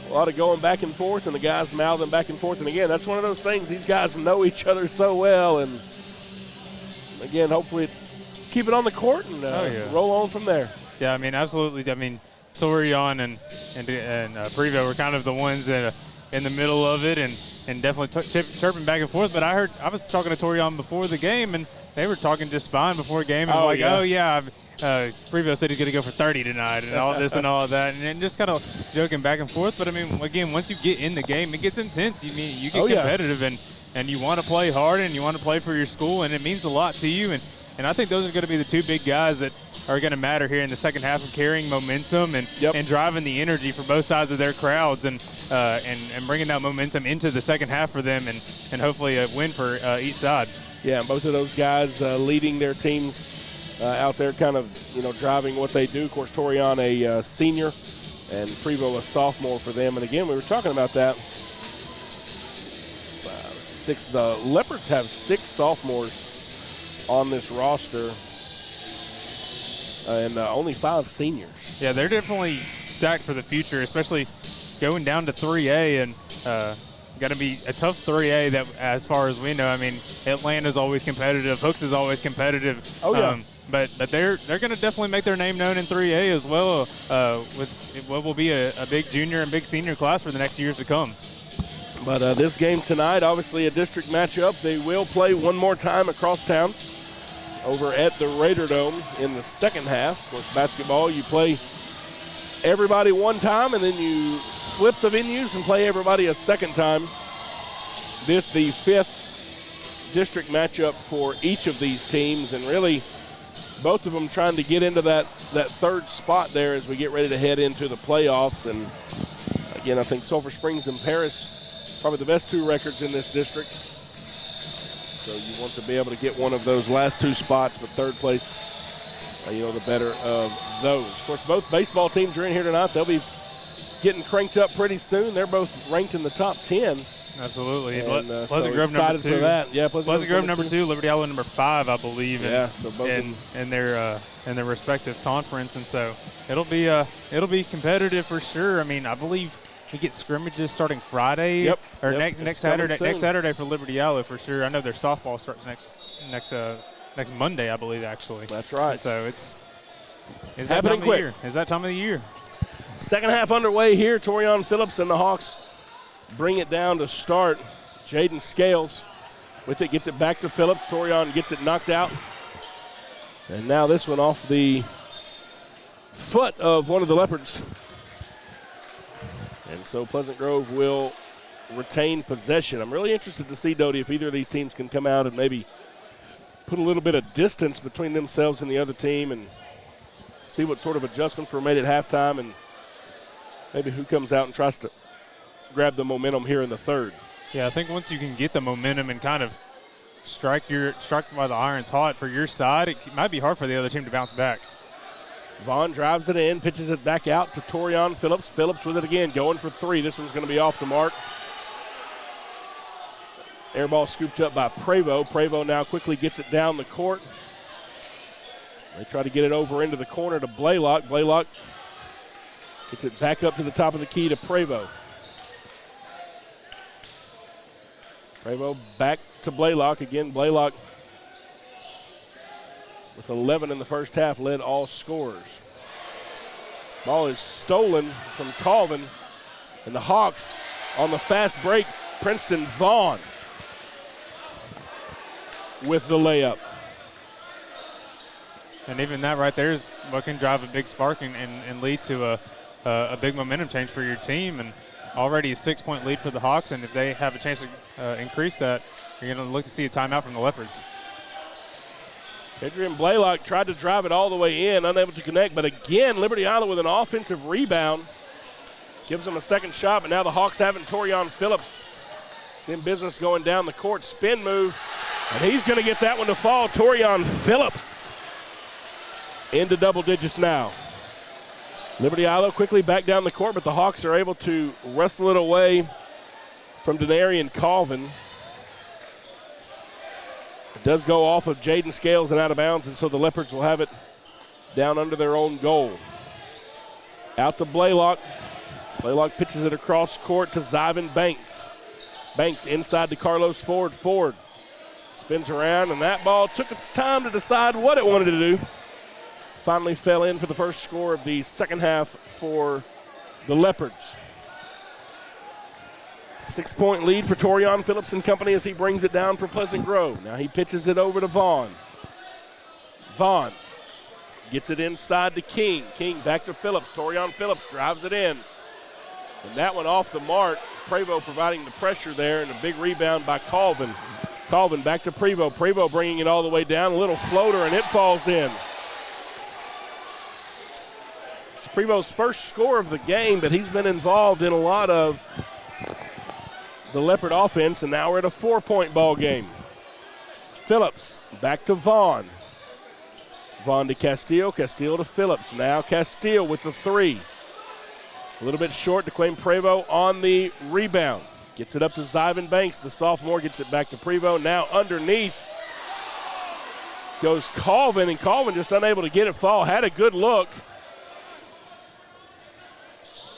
a lot of going back and forth, and the guys mouthing back and forth. And again, that's one of those things. These guys know each other so well. And again, hopefully keep it on the court and roll on from there. Yeah, I mean, absolutely. I mean, Torian and Prevo were kind of the ones that in the middle of it and definitely chirping back and forth. But I was talking to Torian before the game, and they were talking just fine before the game. And Prevo said he's going to go for 30 tonight and all this and all of that. And just kind of joking back and forth. But, I mean, again, once you get in the game, it gets intense. You get competitive and you want to play hard and you want to play for your school, and it means a lot to you. And I think those are going to be the two big guys that are going to matter here in the second half of carrying momentum and driving the energy for both sides of their crowds and bringing that momentum into the second half for them and hopefully a win for each side. Yeah, both of those guys leading their teams out there, kind of, driving what they do. Of course, Torian a senior and Prevo a sophomore for them. And again, we were talking about that. The Leopards have 6 sophomores on this roster and only 5 seniors. Yeah, they're definitely stacked for the future, especially going down to 3A and going to be a tough 3A that, as far as we know. I mean, Atlanta's always competitive. Hooks is always competitive. Oh, yeah. But they're going to definitely make their name known in 3A as well with what will be a big junior and big senior class for the next years to come. But this game tonight, obviously a district matchup. They will play one more time across town over at the Raider Dome in the second half. Of course, basketball, you play everybody one time and then you flip the venues and play everybody a second time. This the 5th district matchup for each of these teams, and really both of them trying to get into that third spot there as we get ready to head into the playoffs. And again, I think Sulphur Springs and Paris probably the best 2 records in this district. So you want to be able to get one of those last 2 spots, but third place, the better of those. Of course, both baseball teams are in here tonight. They'll be getting cranked up pretty soon. They're both ranked in the top 10. Absolutely. And, Pleasant Grove number 2. For that. Yeah, Pleasant Grove number 2, Liberty-Eylau number 5, I believe. So both in their respective conference, and so it'll be competitive for sure. I mean, I believe we get scrimmages starting Friday next Saturday for Liberty-Eylau for sure. I know their softball starts next Monday, I believe, actually. That's right. And so it's happening quick. Is that time of the year? Second half underway here. Torian Phillips and the Hawks bring it down to start. Jaden Scales with it, gets it back to Phillips. Torian gets it knocked out. And now this one off the foot of one of the Leopards. And so Pleasant Grove will retain possession. I'm really interested to see, Doty, if either of these teams can come out and maybe put a little bit of distance between themselves and the other team and see what sort of adjustments were made at halftime and maybe who comes out and tries to grab the momentum here in the third. Yeah, I think once you can get the momentum and kind of strike while the iron's hot for your side, it might be hard for the other team to bounce back. Vaughn drives it in, pitches it back out to Torion Phillips. Phillips with it again, going for three. This one's going to be off the mark. Air ball scooped up by Prevost. Prevost now quickly gets it down the court. They try to get it over into the corner to Blaylock. Blaylock gets it back up to the top of the key to Prevost. Prevost back to Blaylock. Again, Blaylock with 11 in the first half led all scorers. Ball is stolen from Colvin, and the Hawks on the fast break. Princeton Vaughn with the layup. And even that right there is what can drive a big spark and lead to a big momentum change for your team. And already a 6-point lead for the Hawks, and if they have a chance to increase that, you're going to look to see a timeout from the Leopards. Adrian Blaylock tried to drive it all the way in, unable to connect, but again, Liberty-Eylau with an offensive rebound. Gives them a second shot, but now the Hawks having Torion Phillips. It's in business going down the court, spin move, and he's going to get that one to fall. Torion Phillips into double digits now. Liberty-Eylau quickly back down the court, but the Hawks are able to wrestle it away from Denarian Colvin. It does go off of Jaden Scales and out of bounds, and so the Leopards will have it down under their own goal. Out to Blaylock. Blaylock pitches it across court to Zyvan Banks. Banks inside to Carlos Ford. Ford spins around, and that ball took its time to decide what it wanted to do. Finally fell in for the first score of the second half for the Leopards. 6-point lead for Torion Phillips and company as he brings it down for Pleasant Grove. Now he pitches it over to Vaughn. Vaughn gets it inside to King. King back to Phillips. Torion Phillips drives it in. And that one off the mark. Prevost providing the pressure there, and a big rebound by Colvin. Colvin back to Prevost. Prevost bringing it all the way down. A little floater, and it falls in. It's Prevost's first score of the game, but he's been involved in a lot of the Leopard offense, and now we're at a 4-point ball game. Phillips back to Vaughn. Vaughn to Castillo. Castillo to Phillips. Now Castillo with the three. A little bit short to claim Prevost on the rebound. Gets it up to Zyvan Banks. The sophomore gets it back to Prevost. Now underneath goes Colvin, and Colvin just unable to get it fall. Had a good look.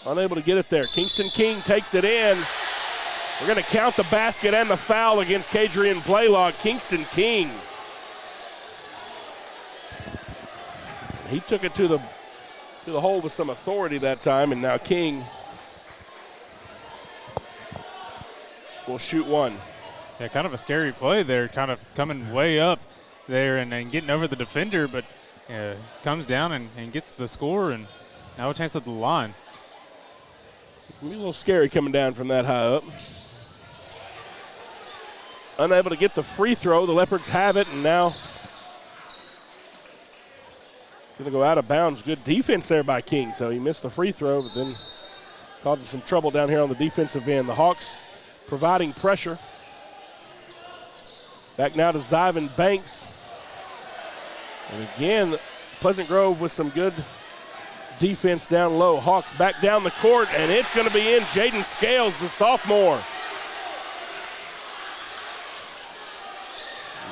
Unable to get it there. Kingston King takes it in. We're going to count the basket and the foul against Kadrian Blaylock. Kingston King. He took it to the hole with some authority that time, and now King will shoot one. Yeah, kind of a scary play there, kind of coming way up there and getting over the defender, but comes down and gets the score, and now a chance at the line. It's going to be a little scary coming down from that high up. Unable to get the free throw. The Leopards have it, and now it's going to go out of bounds. Good defense there by King. So he missed the free throw, but then caused some trouble down here on the defensive end. The Hawks providing pressure. Back now to Zyvan Banks. And again, Pleasant Grove with some good defense down low. Hawks back down the court, and it's going to be in. Jaden Scales, the sophomore.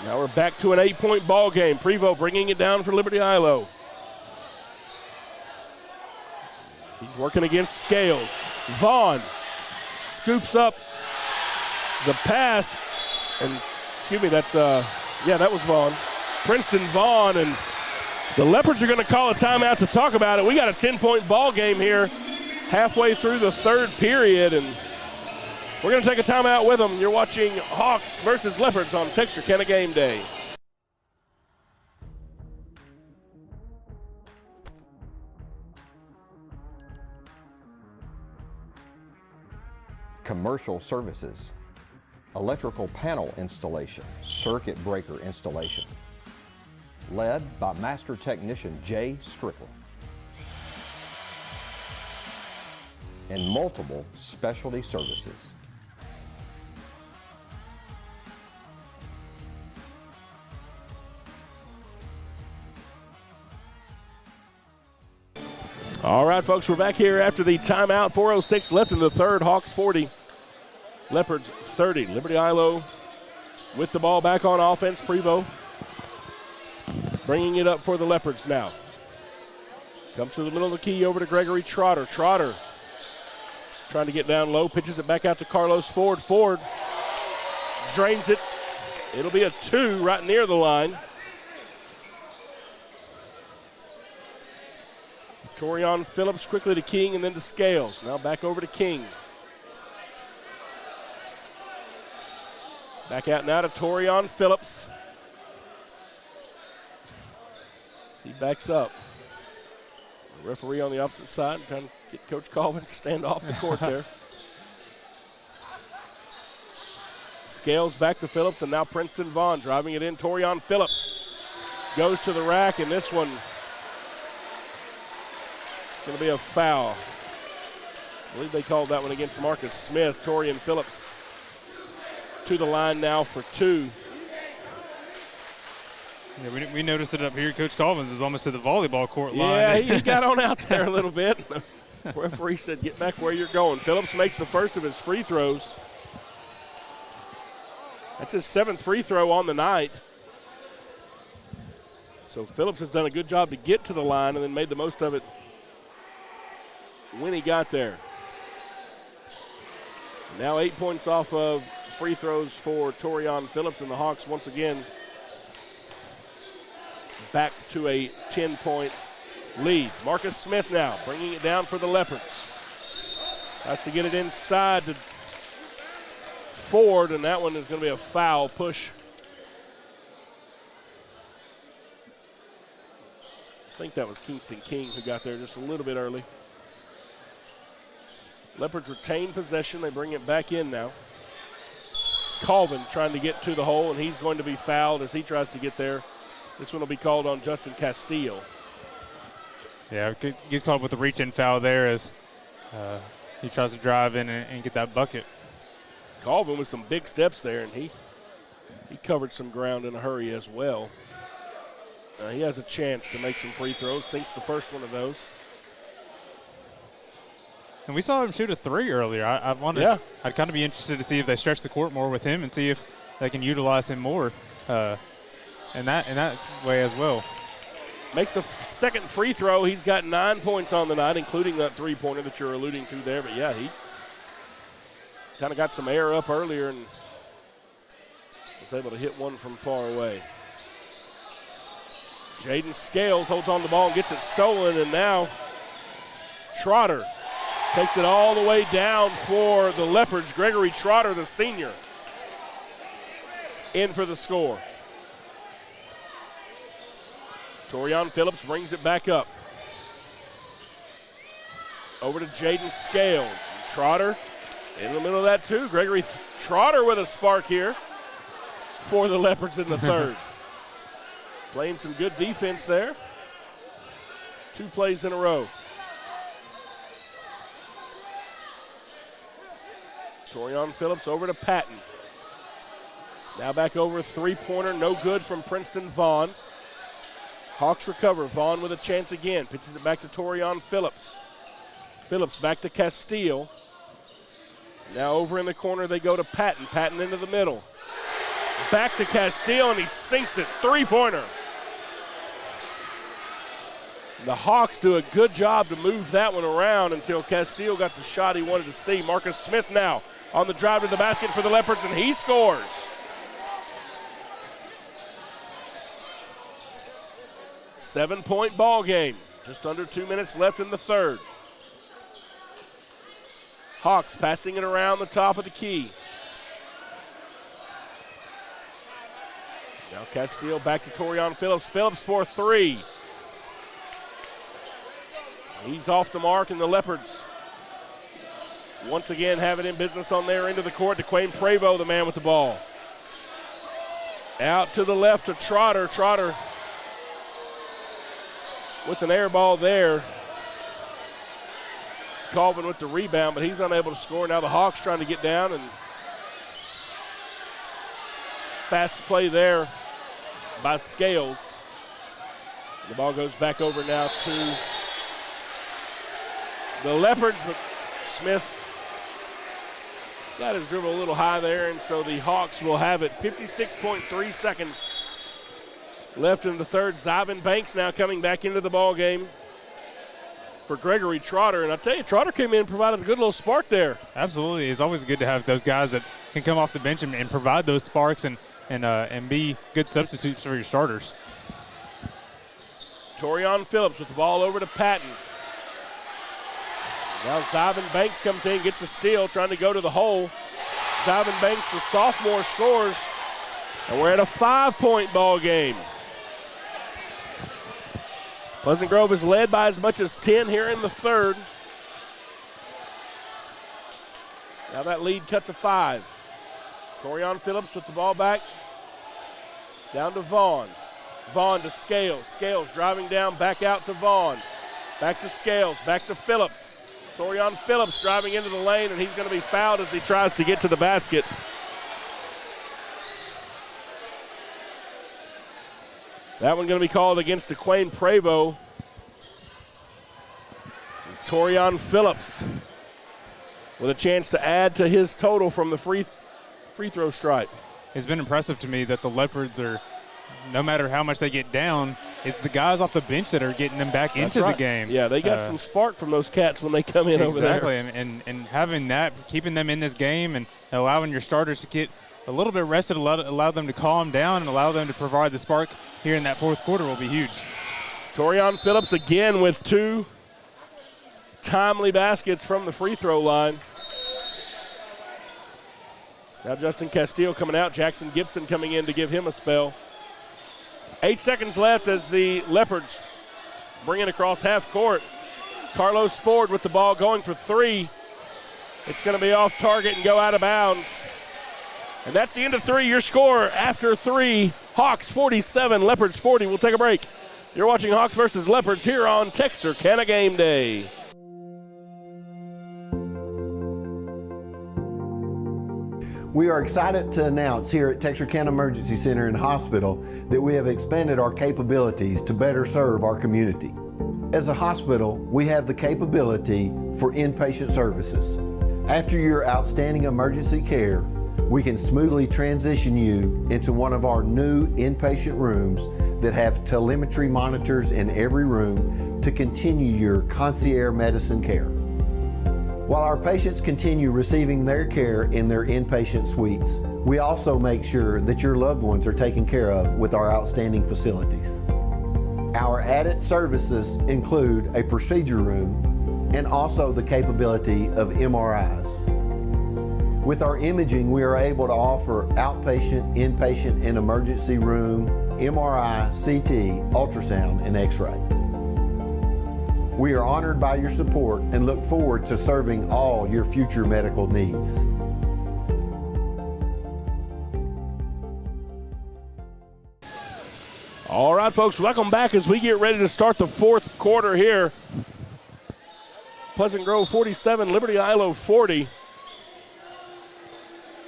Now we're back to an 8-point ball game. Prevost bringing it down for Liberty-Eylau. He's working against Scales. Vaughn scoops up the pass, and that was Vaughn. Princeton Vaughn, and the Leopards are going to call a timeout to talk about it. We got a 10-point ball game here halfway through the third period, and we're going to take a timeout with them. You're watching Hawks versus Leopards on Texarkana Game Day. commercial services, electrical panel installation, circuit breaker installation, led by Master Technician Jay Strickland, and multiple specialty services. All right, folks, we're back here after the timeout. 4:06 left in the third. Hawks 40, Leopards 30. Liberty-Eylau with the ball back on offense. Prevost bringing it up for the Leopards now. Comes to the middle of the key over to Gregory Trotter. Trotter trying to get down low, pitches it back out to Carlos Ford. Ford drains it. It'll be a 2 right near the line. Torion Phillips quickly to King and then to Scales. Now back over to King. Back out now to Torion Phillips. He backs up. The referee on the opposite side trying to get Coach Colvin to stand off the court there. Scales back to Phillips, and now Princeton Vaughn driving it in. Torion Phillips goes to the rack, and this one going to be a foul. I believe they called that one against Marcus Smith. Torion Phillips to the line now for 2. Yeah, we noticed it up here. Coach Colvin was almost to the volleyball court line. Yeah, he got on out there a little bit. The referee said, get back where you're going. Phillips makes the first of his free throws. That's his 7th free throw on the night. So Phillips has done a good job to get to the line and then made the most of it when he got there. Now 8 points off of free throws for Torion Phillips, and the Hawks once again back to a 10-point lead. Marcus Smith now bringing it down for the Leopards. Has to get it inside to Ford, and that one is going to be a foul push. I think that was Kingston King who got there just a little bit early. Leopards retain possession. They bring it back in now. Colvin trying to get to the hole, and he's going to be fouled as he tries to get there. This one will be called on Justin Castillo. Yeah, he's called with the reach-in foul there as he tries to drive in and get that bucket. Colvin with some big steps there, and he covered some ground in a hurry as well. He has a chance to make some free throws, sinks the first one of those. And we saw him shoot a 3 earlier. I'd kind of be interested to see if they stretch the court more with him and see if they can utilize him more in that way as well. Makes the second free throw. He's got 9 points on the night, including that three-pointer that you're alluding to there. But, yeah, he kind of got some air up earlier and was able to hit one from far away. Jaden Scales holds on the ball and gets it stolen, and now Trotter takes it all the way down for the Leopards. Gregory Trotter, the senior, in for the score. Torion Phillips brings it back up. Over to Jaden Scales. Trotter in the middle of that too. Gregory Trotter with a spark here for the Leopards in the third. Playing some good defense there. 2 plays in a row. Torion Phillips over to Patton. Now back over a 3-pointer, no good from Princeton Vaughn. Hawks recover. Vaughn with a chance again. Pitches it back to Torion Phillips. Phillips back to Castile. Now over in the corner they go to Patton. Patton into the middle. Back to Castile, and he sinks it. 3-pointer. The Hawks do a good job to move that one around until Castile got the shot he wanted to see. Marcus Smith now on the drive to the basket for the Leopards, and he scores. 7-point ball game. Just under 2 minutes left in the third. Hawks passing it around the top of the key. Now Castile back to Torion Phillips. Phillips for 3. He's off the mark, and the Leopards once again have it in business on their end of the court. DeQuayne Prevost, the man with the ball. Out to the left to Trotter. Trotter with an air ball there. Colvin with the rebound, but he's unable to score. Now the Hawks trying to get down, and fast play there by Scales. The ball goes back over now to the Leopards, but Smith got his dribble a little high there, and so the Hawks will have it. 56.3 seconds left in the third. Zyvan Banks now coming back into the ball game for Gregory Trotter. And I tell you, Trotter came in and provided a good little spark there. Absolutely. It's always good to have those guys that can come off the bench and provide those sparks and be good substitutes for your starters. Torian Phillips with the ball over to Patton. Now Zyvan Banks comes in, gets a steal, trying to go to the hole. Zyvan Banks, the sophomore, scores, and we're at a 5-point ball game. Pleasant Grove is led by as much as 10 here in the third. Now that lead cut to 5. Torian Phillips with the ball back. Down to Vaughn. Vaughn to Scales. Scales driving down, back out to Vaughn. Back to Scales, back to Phillips. Torian Phillips driving into the lane, and he's going to be fouled as he tries to get to the basket. That one going to be called against DeQuayne Prevost. Torian Phillips with a chance to add to his total from the free throw stripe. It's been impressive to me that the Leopards are, no matter how much they get down, it's the guys off the bench that are getting them back into the game. Yeah, they got some spark from those cats when they come in over there. Exactly, and having that, keeping them in this game and allowing your starters to get a little bit rested, allow them to calm down and allow them to provide the spark here in that fourth quarter will be huge. Torian Phillips again with 2 timely baskets from the free throw line. Now Justin Castillo coming out, Jackson Gibson coming in to give him a spell. 8 seconds left as the Leopards bring it across half court. Carlos Ford with the ball going for 3. It's going to be off target and go out of bounds. And that's the end of 3. Your score after 3, Hawks 47, Leopards 40. We'll take a break. You're watching Hawks versus Leopards here on Texarkana Game Day. We are excited to announce here at Texarkana Emergency Center and Hospital that we have expanded our capabilities to better serve our community. As a hospital, we have the capability for inpatient services. After your outstanding emergency care, we can smoothly transition you into one of our new inpatient rooms that have telemetry monitors in every room to continue your concierge medicine care. While our patients continue receiving their care in their inpatient suites, we also make sure that your loved ones are taken care of with our outstanding facilities. Our added services include a procedure room and also the capability of MRIs. With our imaging, we are able to offer outpatient, inpatient, and emergency room, MRI, CT, ultrasound, and X-ray. We are honored by your support and look forward to serving all your future medical needs. All right, folks, welcome back as we get ready to start the fourth quarter here. Pleasant Grove 47, Liberty-Eylau 40.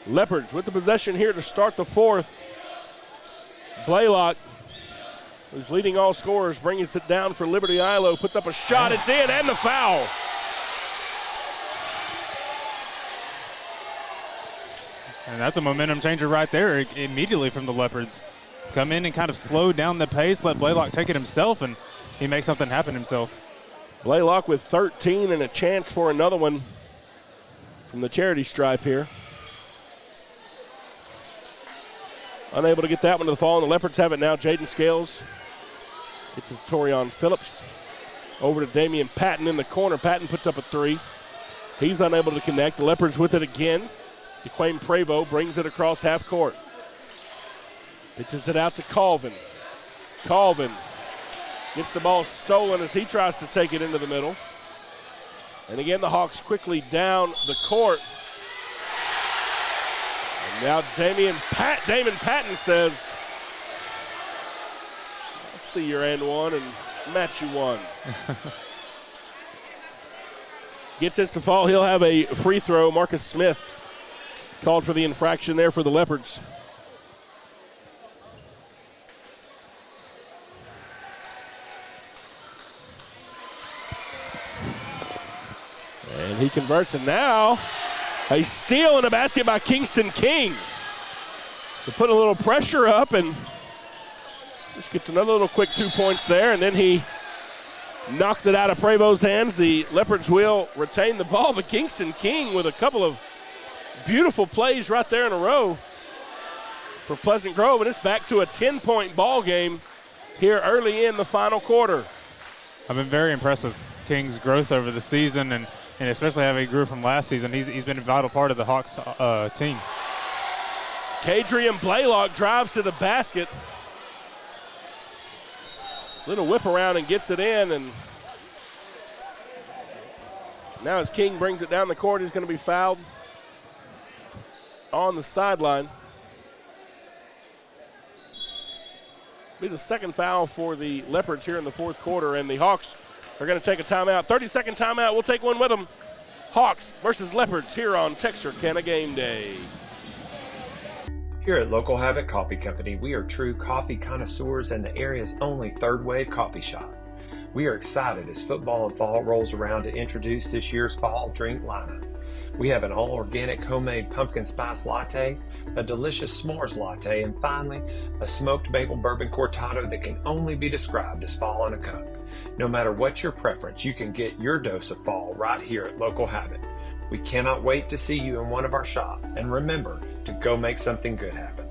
Leopards with the possession here to start the fourth. Blaylock, who's leading all scorers, brings it down for Liberty-Eylau, puts up a shot, it's in, and the foul. And that's a momentum changer right there immediately from the Leopards. Come in and kind of slow down the pace, let Blaylock take it himself, and he makes something happen himself. Blaylock with 13 and a chance for another one from the charity stripe here. Unable to get that one to the fall, and the Leopards have it now. Jaden Scales gets it to Torian Phillips. Over to Damian Patton in the corner. Patton puts up a 3. He's unable to connect. The Leopards with it again. DeQuayne Prevost brings it across half court. Pitches it out to Colvin. Colvin gets the ball stolen as he tries to take it into the middle. And again, the Hawks quickly down the court. And now Damon Patton says, "I'll see your and one and match you one." Gets his to fall. He'll have a free throw. Marcus Smith called for the infraction there for the Leopards. And he converts, and now a steal and a basket by Kingston King to put a little pressure up, and just gets another little quick 2 points there, and then he knocks it out of Prevo's hands. The Leopards will retain the ball, but Kingston King with a couple of beautiful plays right there in a row for Pleasant Grove, and it's back to a 10-point ball game here early in the final quarter. I've been very impressed with King's growth over the season, and especially how he grew from last season. He's been a vital part of the Hawks team. Kadrian Blaylock drives to the basket. Little whip around and gets it in, and now as King brings it down the court, he's going to be fouled on the sideline. Be the second foul for the Leopards here in the fourth quarter, and the Hawks are going to take a timeout. 30-second timeout. We'll take one with them. Hawks versus Leopards here on Texarkana Game Day. Here at Local Habit Coffee Company, we are true coffee connoisseurs and the area's only third-wave coffee shop. We are excited as football and fall rolls around to introduce this year's fall drink lineup. We have an all-organic homemade pumpkin spice latte, a delicious s'mores latte, and finally, a smoked maple bourbon cortado that can only be described as fall in a cup. No matter what your preference, you can get your dose of fall right here at Local Habit. We cannot wait to see you in one of our shops, and remember to go make something good happen.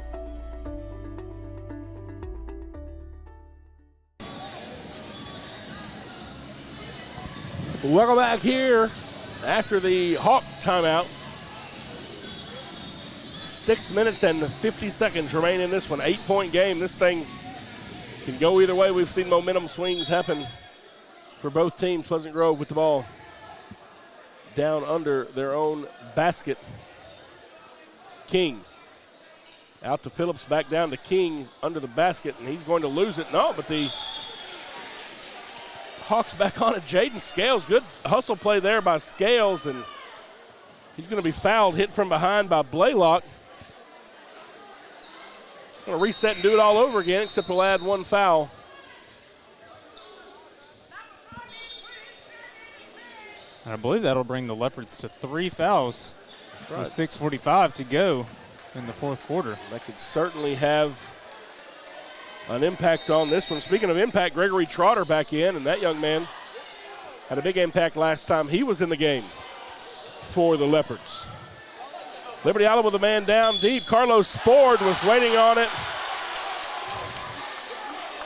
Welcome back here after the Hawk timeout. 6 minutes and 50 seconds remain in this one. 8-point game. This thing can go either way. We've seen momentum swings happen for both teams. Pleasant Grove with the ball down under their own basket. King out to Phillips, back down to King under the basket, and he's going to lose it. No, but the Hawks back on it. Jaden Scales, good hustle play there by Scales, and he's going to be fouled, hit from behind by Blaylock. Going to reset and do it all over again, except we'll add one foul. I believe that'll bring the Leopards to 3 fouls right, with 6:45 to go in the fourth quarter. That could certainly have an impact on this one. Speaking of impact, Gregory Trotter back in, and that young man had a big impact last time he was in the game for the Leopards. Liberty-Eylau with a man down deep. Carlos Ford was waiting on it.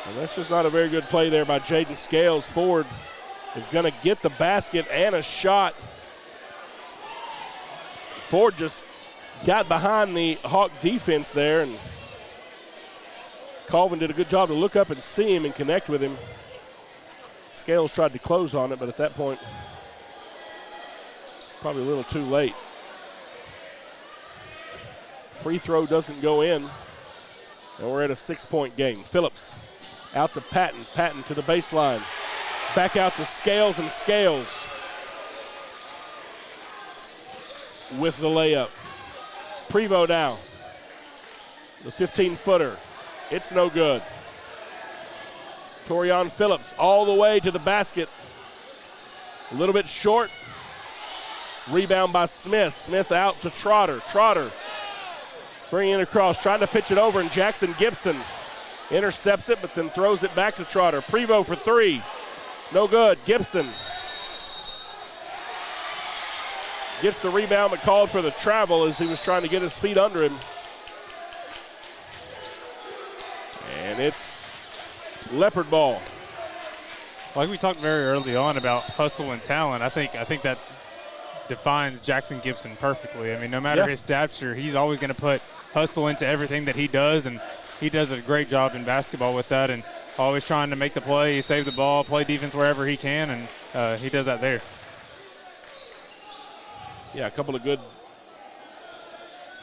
And that's just not a very good play there by Jaden Scales. Ford is going to get the basket and a shot. Ford just got behind the Hawk defense there, and Colvin did a good job to look up and see him and connect with him. Scales tried to close on it, but at that point, probably a little too late. Free throw doesn't go in, and we're at a 6-point game. Phillips out to Patton. Patton to the baseline. Back out to Scales, and Scales with the layup. Prevost now. The 15-footer. It's no good. Torian Phillips all the way to the basket. A little bit short. Rebound by Smith. Smith out to Trotter. Trotter bringing it across, trying to pitch it over, and Jackson Gibson intercepts it, but then throws it back to Trotter. Prevost for 3. No good. Gibson gets the rebound, but called for the travel as he was trying to get his feet under him. And it's Leopard ball. Like we talked very early on about hustle and talent, I think that defines Jackson Gibson perfectly. I mean, no matter his stature, he's always going to put hustle into everything that he does, and he does a great job in basketball with that, and always trying to make the play, save the ball, play defense wherever he can, and he does that there. Yeah, a couple of good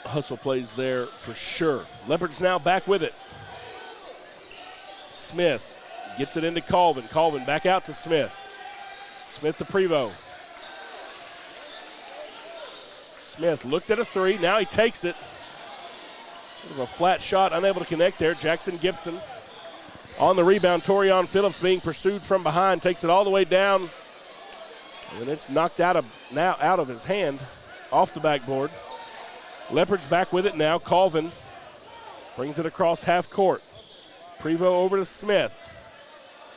hustle plays there for sure. Leopards now back with it. Smith gets it into Colvin. Colvin back out to Smith. Smith to Prevost. Smith looked at a three. Now he takes it. A flat shot, unable to connect there. Jackson Gibson on the rebound. Torian Phillips being pursued from behind. Takes it all the way down. And it's knocked out of his hand off the backboard. Leopards back with it now. Colvin brings it across half court. Prevost over to Smith.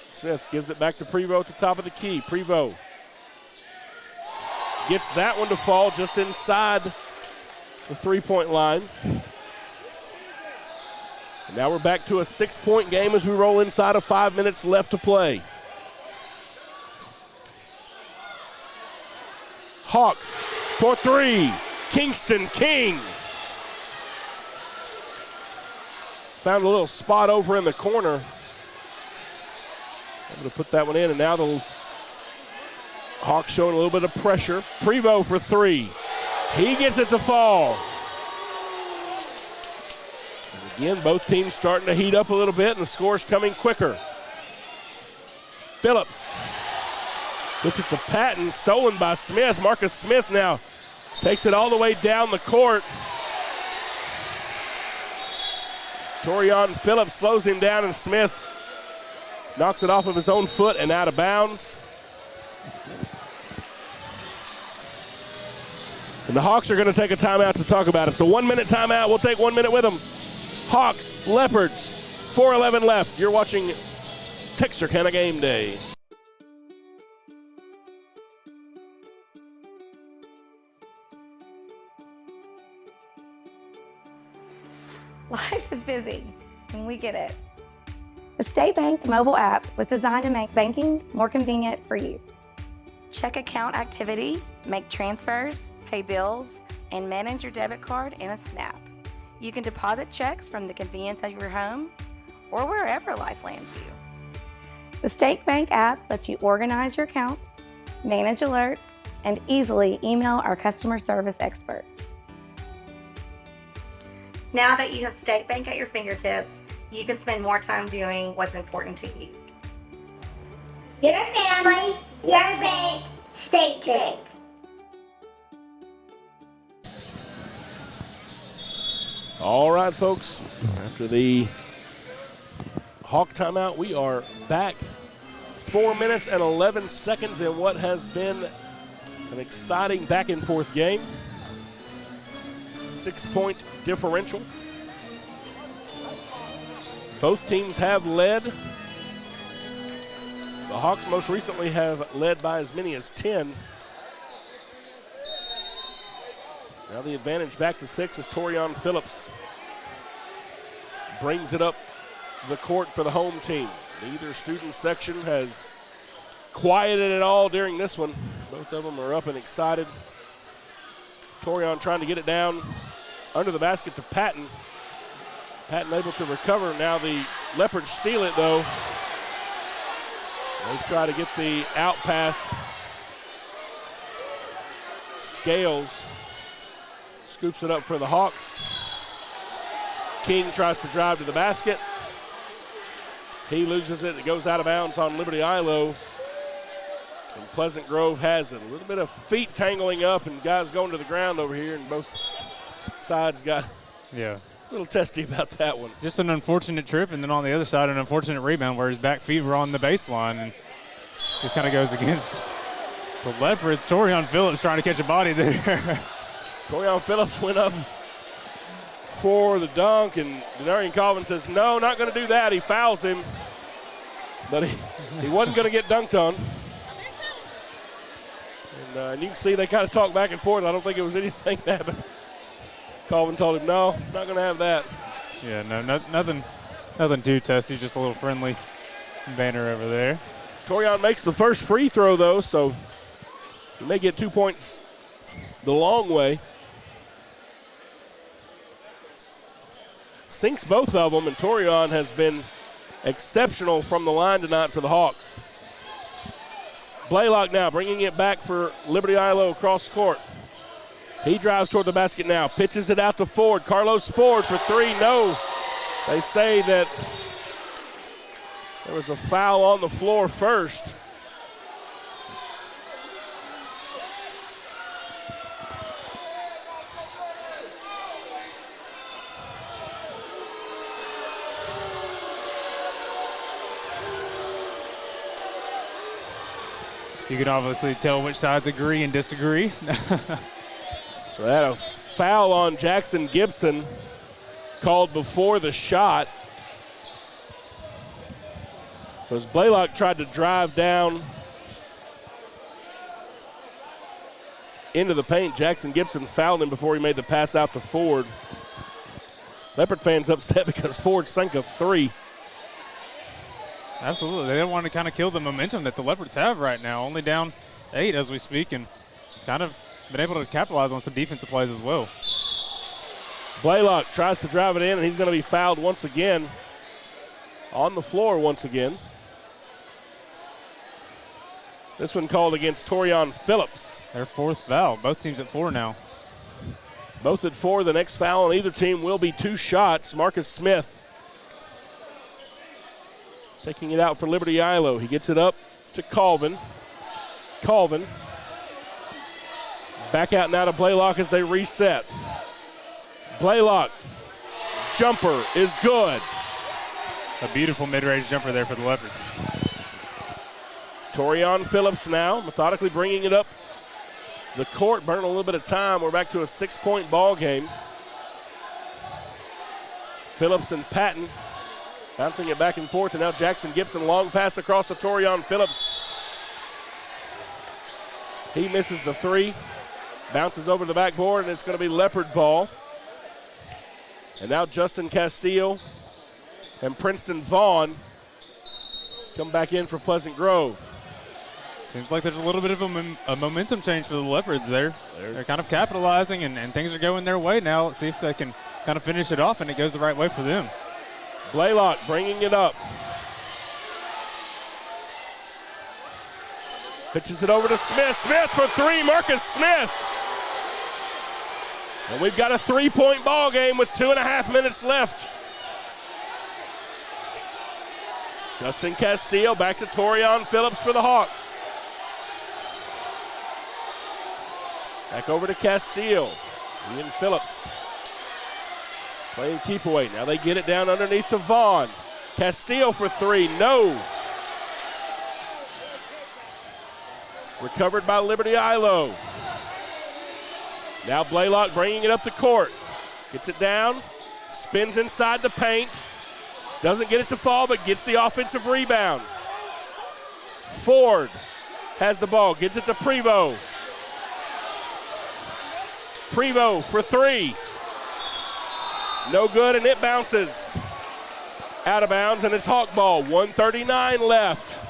Smith gives it back to Prevost at the top of the key. Prevost gets that one to fall just inside the three-point line. And now we're back to a 6-point game as we roll inside of 5 minutes left to play. Hawks for three. Kingston King. Found a little spot over in the corner. Able to put that one in, and now the Hawks showing a little bit of pressure. Prevost for three. He gets it to fall. And again, both teams starting to heat up a little bit, and the score's coming quicker. Phillips gets it to Patton, stolen by Smith. Marcus Smith now takes it all the way down the court. Torian Phillips slows him down, and Smith knocks it off of his own foot and out of bounds. And the Hawks are going to take a timeout to talk about it. So 1 minute timeout. We'll take 1 minute with them. Hawks, Leopards, 4:11 left. You're watching Texarkana Game Day. Life is busy, and we get it. The State Bank mobile app was designed to make banking more convenient for you. Check account activity, make transfers, pay bills, and manage your debit card in a snap. You can deposit checks from the convenience of your home or wherever life lands you. The State Bank app lets you organize your accounts, manage alerts, and easily email our customer service experts. Now that you have State Bank at your fingertips, you can spend more time doing what's important to you. Your family, your bank, State Bank. All right, folks. After the Hawk timeout, we are back. 4 minutes and 11 seconds in what has been an exciting back-and-forth game. 6-point differential. Both teams have led. The Hawks most recently have led by as many as 10. Now the advantage back to 6 as Torian Phillips brings it up the court for the home team. Neither student section has quieted it all during this one. Both of them are up and excited. Torian trying to get it down under the basket to Patton. Patton able to recover. Now the Leopards steal it, though. They try to get the out pass. Scales scoops it up for the Hawks. King tries to drive to the basket. He loses it. It goes out of bounds on Liberty-Eylau. And Pleasant Grove has it. A little bit of feet tangling up and guys going to the ground over here, and both sides got a little testy about that one. Just an unfortunate trip, and then on the other side, an unfortunate rebound where his back feet were on the baseline, and just kind of goes against the Leopards. Torian Phillips trying to catch a body there. Torian Phillips went up for the dunk, and Denarian Colvin says, no, not going to do that. He fouls him, but he wasn't going to get dunked on. And you can see they kind of talk back and forth. I don't think it was anything bad, but Colvin told him, no, not going to have that. Yeah, nothing too testy, just a little friendly banner over there. Torian makes the first free throw, though, so he may get 2 points the long way. Sinks both of them, and Torian has been exceptional from the line tonight for the Hawks. Blaylock now bringing it back for Liberty-Eylau across court. He drives toward the basket now, pitches it out to Ford. Carlos Ford for three, no. They say that there was a foul on the floor first. You can obviously tell which sides agree and disagree. So they had a foul on Jackson Gibson called before the shot. So as Blaylock tried to drive down into the paint, Jackson Gibson fouled him before he made the pass out to Ford. Leopard fans upset because Ford sank a three. Absolutely. They don't want to kind of kill the momentum that the Leopards have right now. Only down 8 as we speak, and kind of been able to capitalize on some defensive plays as well. Blaylock tries to drive it in, and he's going to be fouled once again. On the floor once again. This one called against Torian Phillips. Their 4th foul. Both teams at 4 now. Both at 4. The next foul on either team will be 2 shots. Marcus Smith taking it out for Liberty-Eylau. He gets it up to Colvin. Colvin back out now to Blaylock as they reset. Blaylock, jumper is good. A beautiful mid-range jumper there for the Leopards. Torian Phillips now methodically bringing it up the court, burning a little bit of time. We're back to a 6-point ball game. Phillips and Patton bouncing it back and forth, and now Jackson Gibson, long pass across to Torian Phillips. He misses the three, bounces over the backboard, and it's going to be Leopard ball. And now Justin Castillo and Princeton Vaughn come back in for Pleasant Grove. Seems like there's a little bit of a momentum change for the Leopards there. They're kind of capitalizing, and things are going their way now. Let's see if they can kind of finish it off and it goes the right way for them. Blaylock bringing it up. Pitches it over to Smith. Smith for three, Marcus Smith. And we've got a 3-point ball game with 2.5 minutes left. Justin Castillo back to Torian Phillips for the Hawks. Back over to Castillo. Ian Phillips playing keep away. Now they get it down underneath to Vaughn. Castillo for three, no. Recovered by Liberty-Eylau. Now Blaylock bringing it up the court. Gets it down, spins inside the paint. Doesn't get it to fall, but gets the offensive rebound. Ford has the ball, gets it to Prevost. Prevost for three. No good, and it bounces out of bounds, and it's Hawk ball. 1:39 left.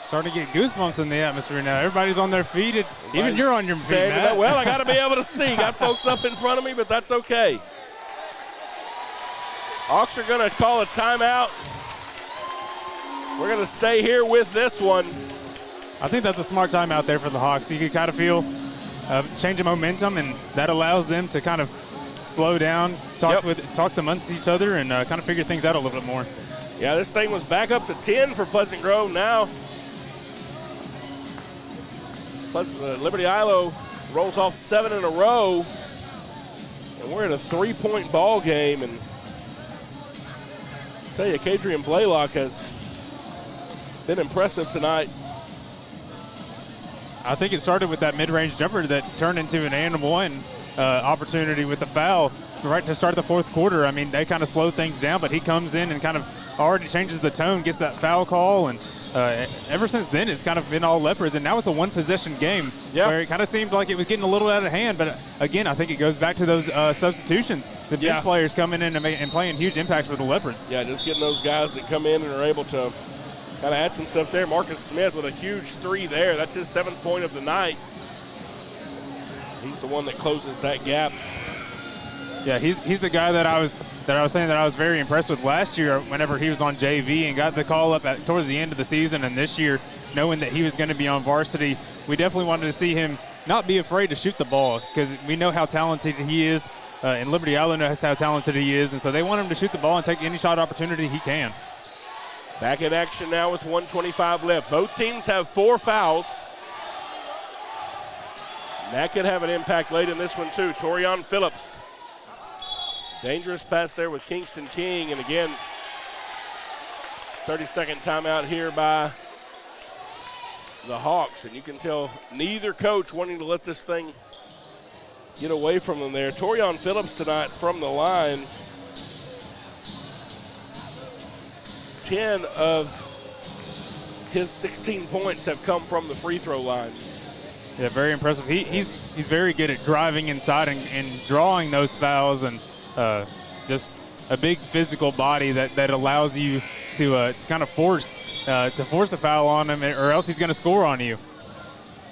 Starting to get goosebumps in the atmosphere now. Everybody's on their feet. Even you're on your feet, Matt. Well, I got to be able to see. Got folks up in front of me, but that's okay. Hawks are going to call a timeout. We're going to stay here with this one. I think that's a smart timeout there for the Hawks. You can kind of feel change of momentum, and that allows them to kind of slow down, talk amongst each other, and kind of figure things out a little bit more. Yeah, this thing was back up to 10 for Pleasant Grove. Now Liberty-Eylau rolls off 7 in a row, and we're in a 3-point ball game. And I tell you, Kadrian Blaylock has been impressive tonight. I think it started with that mid-range jumper that turned into an and one opportunity with the foul right to start the fourth quarter. I mean, they kind of slowed things down, but he comes in and kind of already changes the tone, gets that foul call, and ever since then it's kind of been all Leopards, and now it's a one-possession game where it kind of seemed like it was getting a little out of hand. But again, I think it goes back to those substitutions. The bench players coming in and playing huge impacts for the Leopards. Yeah, just getting those guys that come in and are able to kind of add some stuff there. Marcus Smith with a huge three there. That's his 7th point of the night. He's the one that closes that gap. Yeah, he's the guy that I was saying that I was very impressed with last year whenever he was on JV and got the call up towards the end of the season. And this year, knowing that he was going to be on varsity, we definitely wanted to see him not be afraid to shoot the ball, because we know how talented he is, and Liberty-Eylau knows how talented he is, and so they want him to shoot the ball and take any shot opportunity he can. Back in action now with 1:25 left. Both teams have 4 fouls. And that could have an impact late in this one too. Torian Phillips. Dangerous pass there with Kingston King, and again, 30-second timeout here by the Hawks, and you can tell neither coach wanting to let this thing get away from them there. Torian Phillips tonight from the line, 10 of his 16 points have come from the free throw line. Yeah, very impressive. He's very good at driving inside and drawing those fouls, and just a big physical body that allows you to kind of force a foul on him, or else he's going to score on you.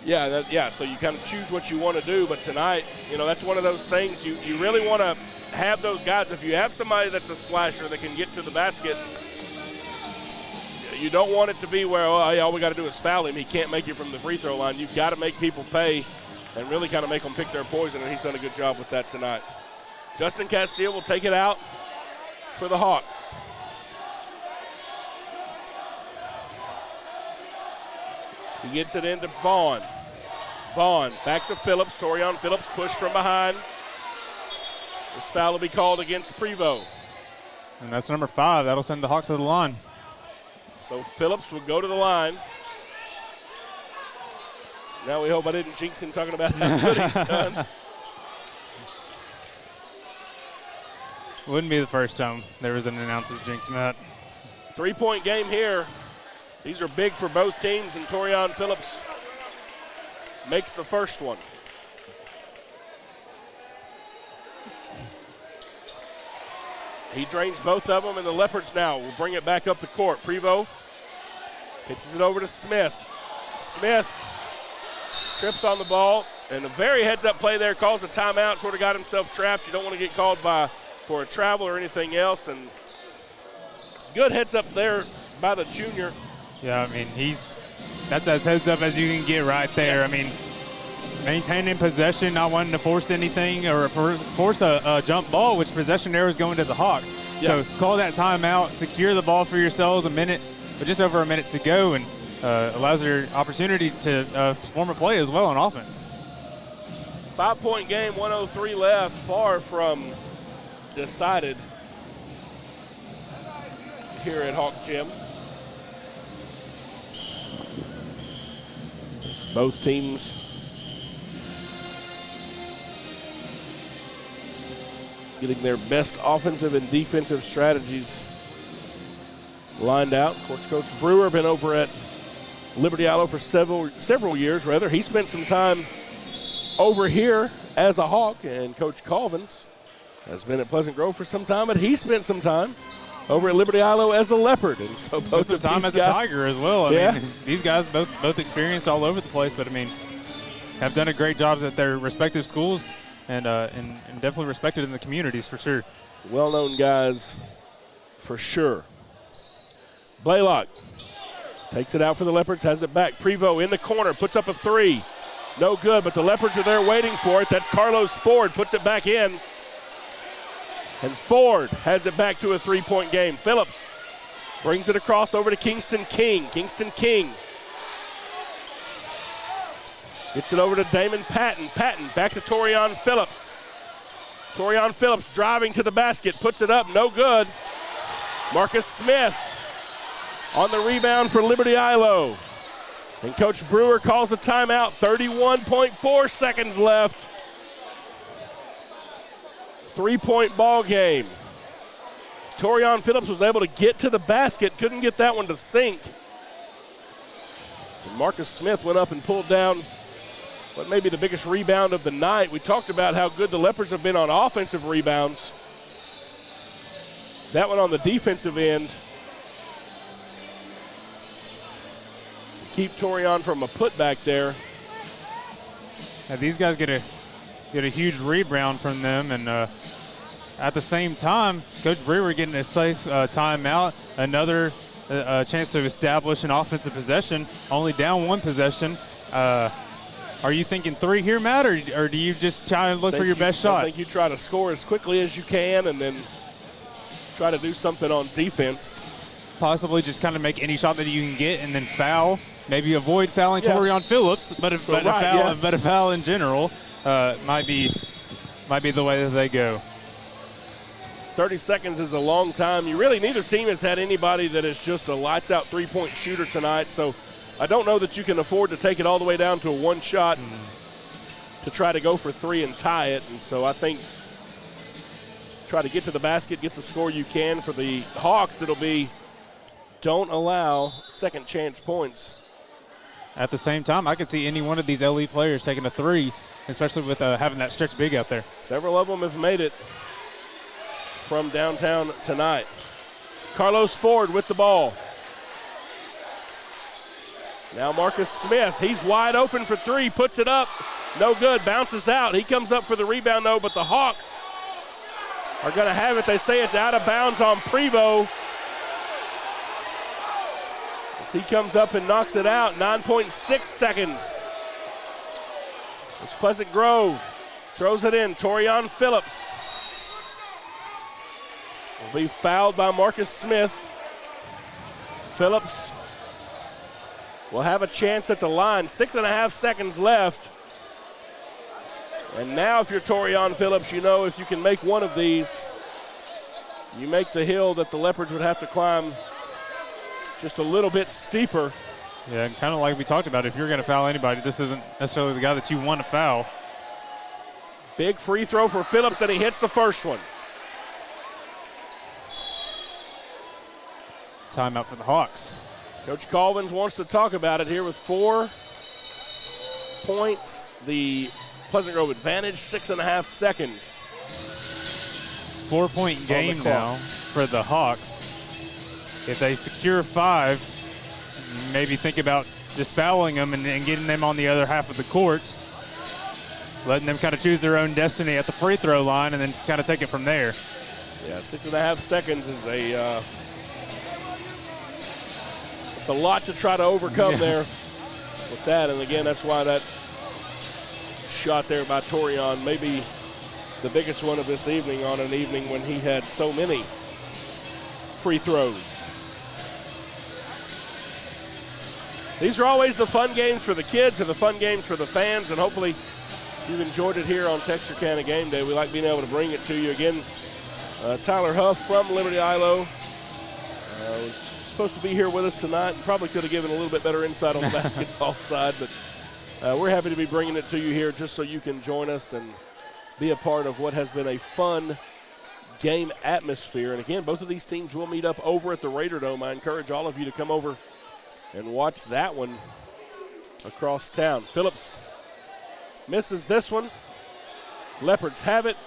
Yeah, so you kind of choose what you want to do, but tonight, that's one of those things you really want to have those guys. If you have somebody that's a slasher that can get to the basket, you don't want it to be where, all we got to do is foul him. He can't make it from the free throw line. You've got to make people pay and really kind of make them pick their poison, and he's done a good job with that tonight. Justin Castile will take it out for the Hawks. He gets it into Vaughn. Vaughn back to Phillips. Torian Phillips pushed from behind. This foul will be called against Prevost. And that's number 5. That'll send the Hawks to the line. So Phillips will go to the line. Now we hope I didn't jinx him talking about how good he's done. Wouldn't be the first time there was an announcer's jinx, Matt. 3-point game here. These are big for both teams, and Torian Phillips makes the first one. He drains both of them, and the Leopards now will bring it back up the court. Prevost pitches it over to Smith. Smith trips on the ball, and a very heads-up play there, calls a timeout, sort of got himself trapped. You don't want to get called for a travel or anything else, and good heads-up there by the junior. Yeah, I mean, that's as heads-up as you can get right there. Yeah. I mean, maintaining possession, not wanting to force anything or force a jump ball, which possession there is going to the Hawks. Yeah. So call that timeout, secure the ball for yourselves, just over a minute to go, and allows your opportunity to form a play as well on offense. 5-point game, 1:03 left, far from decided here at Hawk Gym. Both teams getting their best offensive and defensive strategies lined out. Of course, Coach Brewer been over at Liberty-Eylau for several years. He spent some time over here as a Hawk, and Coach Colvins has been at Pleasant Grove for some time, but he spent some time over at Liberty-Eylau as a Leopard, and so both of time as a Tiger as well. I mean, these guys both experienced all over the place, but I mean, have done a great job at their respective schools, and definitely respected in the communities for sure. Well-known guys for sure. Blaylock takes it out for the Leopards, has it back. Prevost in the corner, puts up a 3. No good, but the Leopards are there waiting for it. That's Carlos Ford, puts it back in. And Ford has it back to a 3-point game. Phillips brings it across over to Kingston King. Kingston King gets it over to Damon Patton. Patton back to Torian Phillips. Torian Phillips driving to the basket, puts it up, no good. Marcus Smith on the rebound for Liberty-Eylau. And Coach Brewer calls a timeout, 31.4 seconds left. 3-point ball game. Torian Phillips was able to get to the basket, couldn't get that one to sink. And Marcus Smith went up and pulled down what may be the biggest rebound of the night. We talked about how good the Leopards have been on offensive rebounds. That one on the defensive end. Keep Torian from a putback there. Now these guys get a huge rebound from them, and at the same time, Coach Brewer getting a safe timeout, another chance to establish an offensive possession, only down one possession. Are you thinking 3 here, Matt, or do you just try and look for your best shot? I think you try to score as quickly as you can and then try to do something on defense. Possibly just kind of make any shot that you can get and then foul. Maybe avoid fouling Torion Phillips, but a foul in general might be the way that they go. 30 seconds is a long time. Neither team has had anybody that is just a lights-out three-point shooter tonight, so I don't know that you can afford to take it all the way down to a one shot to try to go for 3 and tie it. And so I think try to get to the basket, get the score you can. For the Hawks, it'll be don't allow second chance points. At the same time, I could see any one of these LE players taking a 3, especially with having that stretch big out there. Several of them have made it from downtown tonight. Carlos Ford with the ball. Now Marcus Smith, he's wide open for 3, puts it up, no good, bounces out. He comes up for the rebound though, but the Hawks are gonna have it. They say it's out of bounds on Prevost. As he comes up and knocks it out, 9.6 seconds. It's Pleasant Grove, throws it in, Torion Phillips. Will be fouled by Marcus Smith. Phillips will have a chance at the line. 6.5 seconds left. And now if you're Torion Phillips, if you can make one of these, you make the hill that the Leopards would have to climb just a little bit steeper. Yeah, and kind of like we talked about, if you're going to foul anybody, this isn't necessarily the guy that you want to foul. Big free throw for Phillips, and he hits the first one. Timeout for the Hawks. Coach Colvins wants to talk about it here with 4 points. The Pleasant Grove advantage, 6.5 seconds. 4-point game now for the Hawks. If they secure 5, maybe think about just fouling them and getting them on the other half of the court, letting them kind of choose their own destiny at the free throw line, and then kind of take it from there. Yeah, 6.5 seconds is it's a lot to try to overcome there with that. And again, that's why that shot there by Torion, maybe the biggest one of this evening on an evening when he had so many free throws. These are always the fun games for the kids and the fun games for the fans, and hopefully you've enjoyed it here on Texarkana Game Day. We like being able to bring it to you. Again, Tyler Huff from Liberty-Eylau was supposed to be here with us tonight. Probably could have given a little bit better insight on the basketball side, but we're happy to be bringing it to you here just so you can join us and be a part of what has been a fun game atmosphere. And again, both of these teams will meet up over at the Raider Dome. I encourage all of you to come over and watch that one across town. Phillips misses this one. Leopards have it.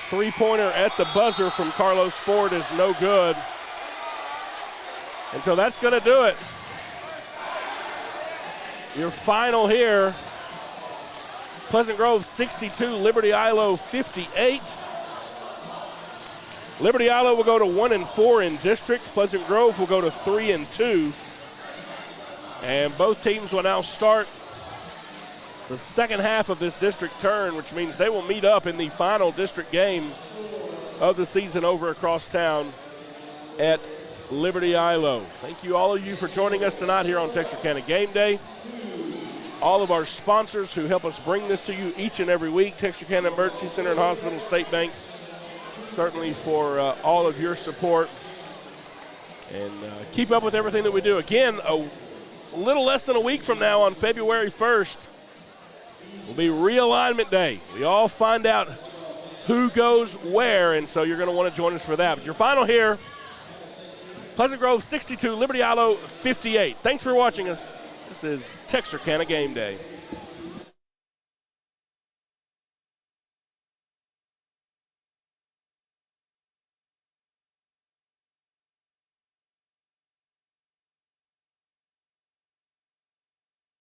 Three-pointer at the buzzer from Carlos Ford is no good. And so that's going to do it. Your final here, Pleasant Grove 62, Liberty-Eylau 58. Liberty-Eylau will go to 1-4 in district. Pleasant Grove will go to 3-2. And both teams will now start the second half of this district turn, which means they will meet up in the final district game of the season over across town at Liberty-Eylau. Thank you, all of you, for joining us tonight here on Texarkana Game Day. All of our sponsors who help us bring this to you each and every week, Texarkana Emergency Center and Hospital, State Bank, certainly for all of your support. And keep up with everything that we do. Again, a little less than a week from now on February 1st, will be realignment day. We all find out who goes where, and so you're going to want to join us for that. But your final here, Pleasant Grove 62, Liberty-Eylau 58. Thanks for watching us. This is Texarkana Game Day.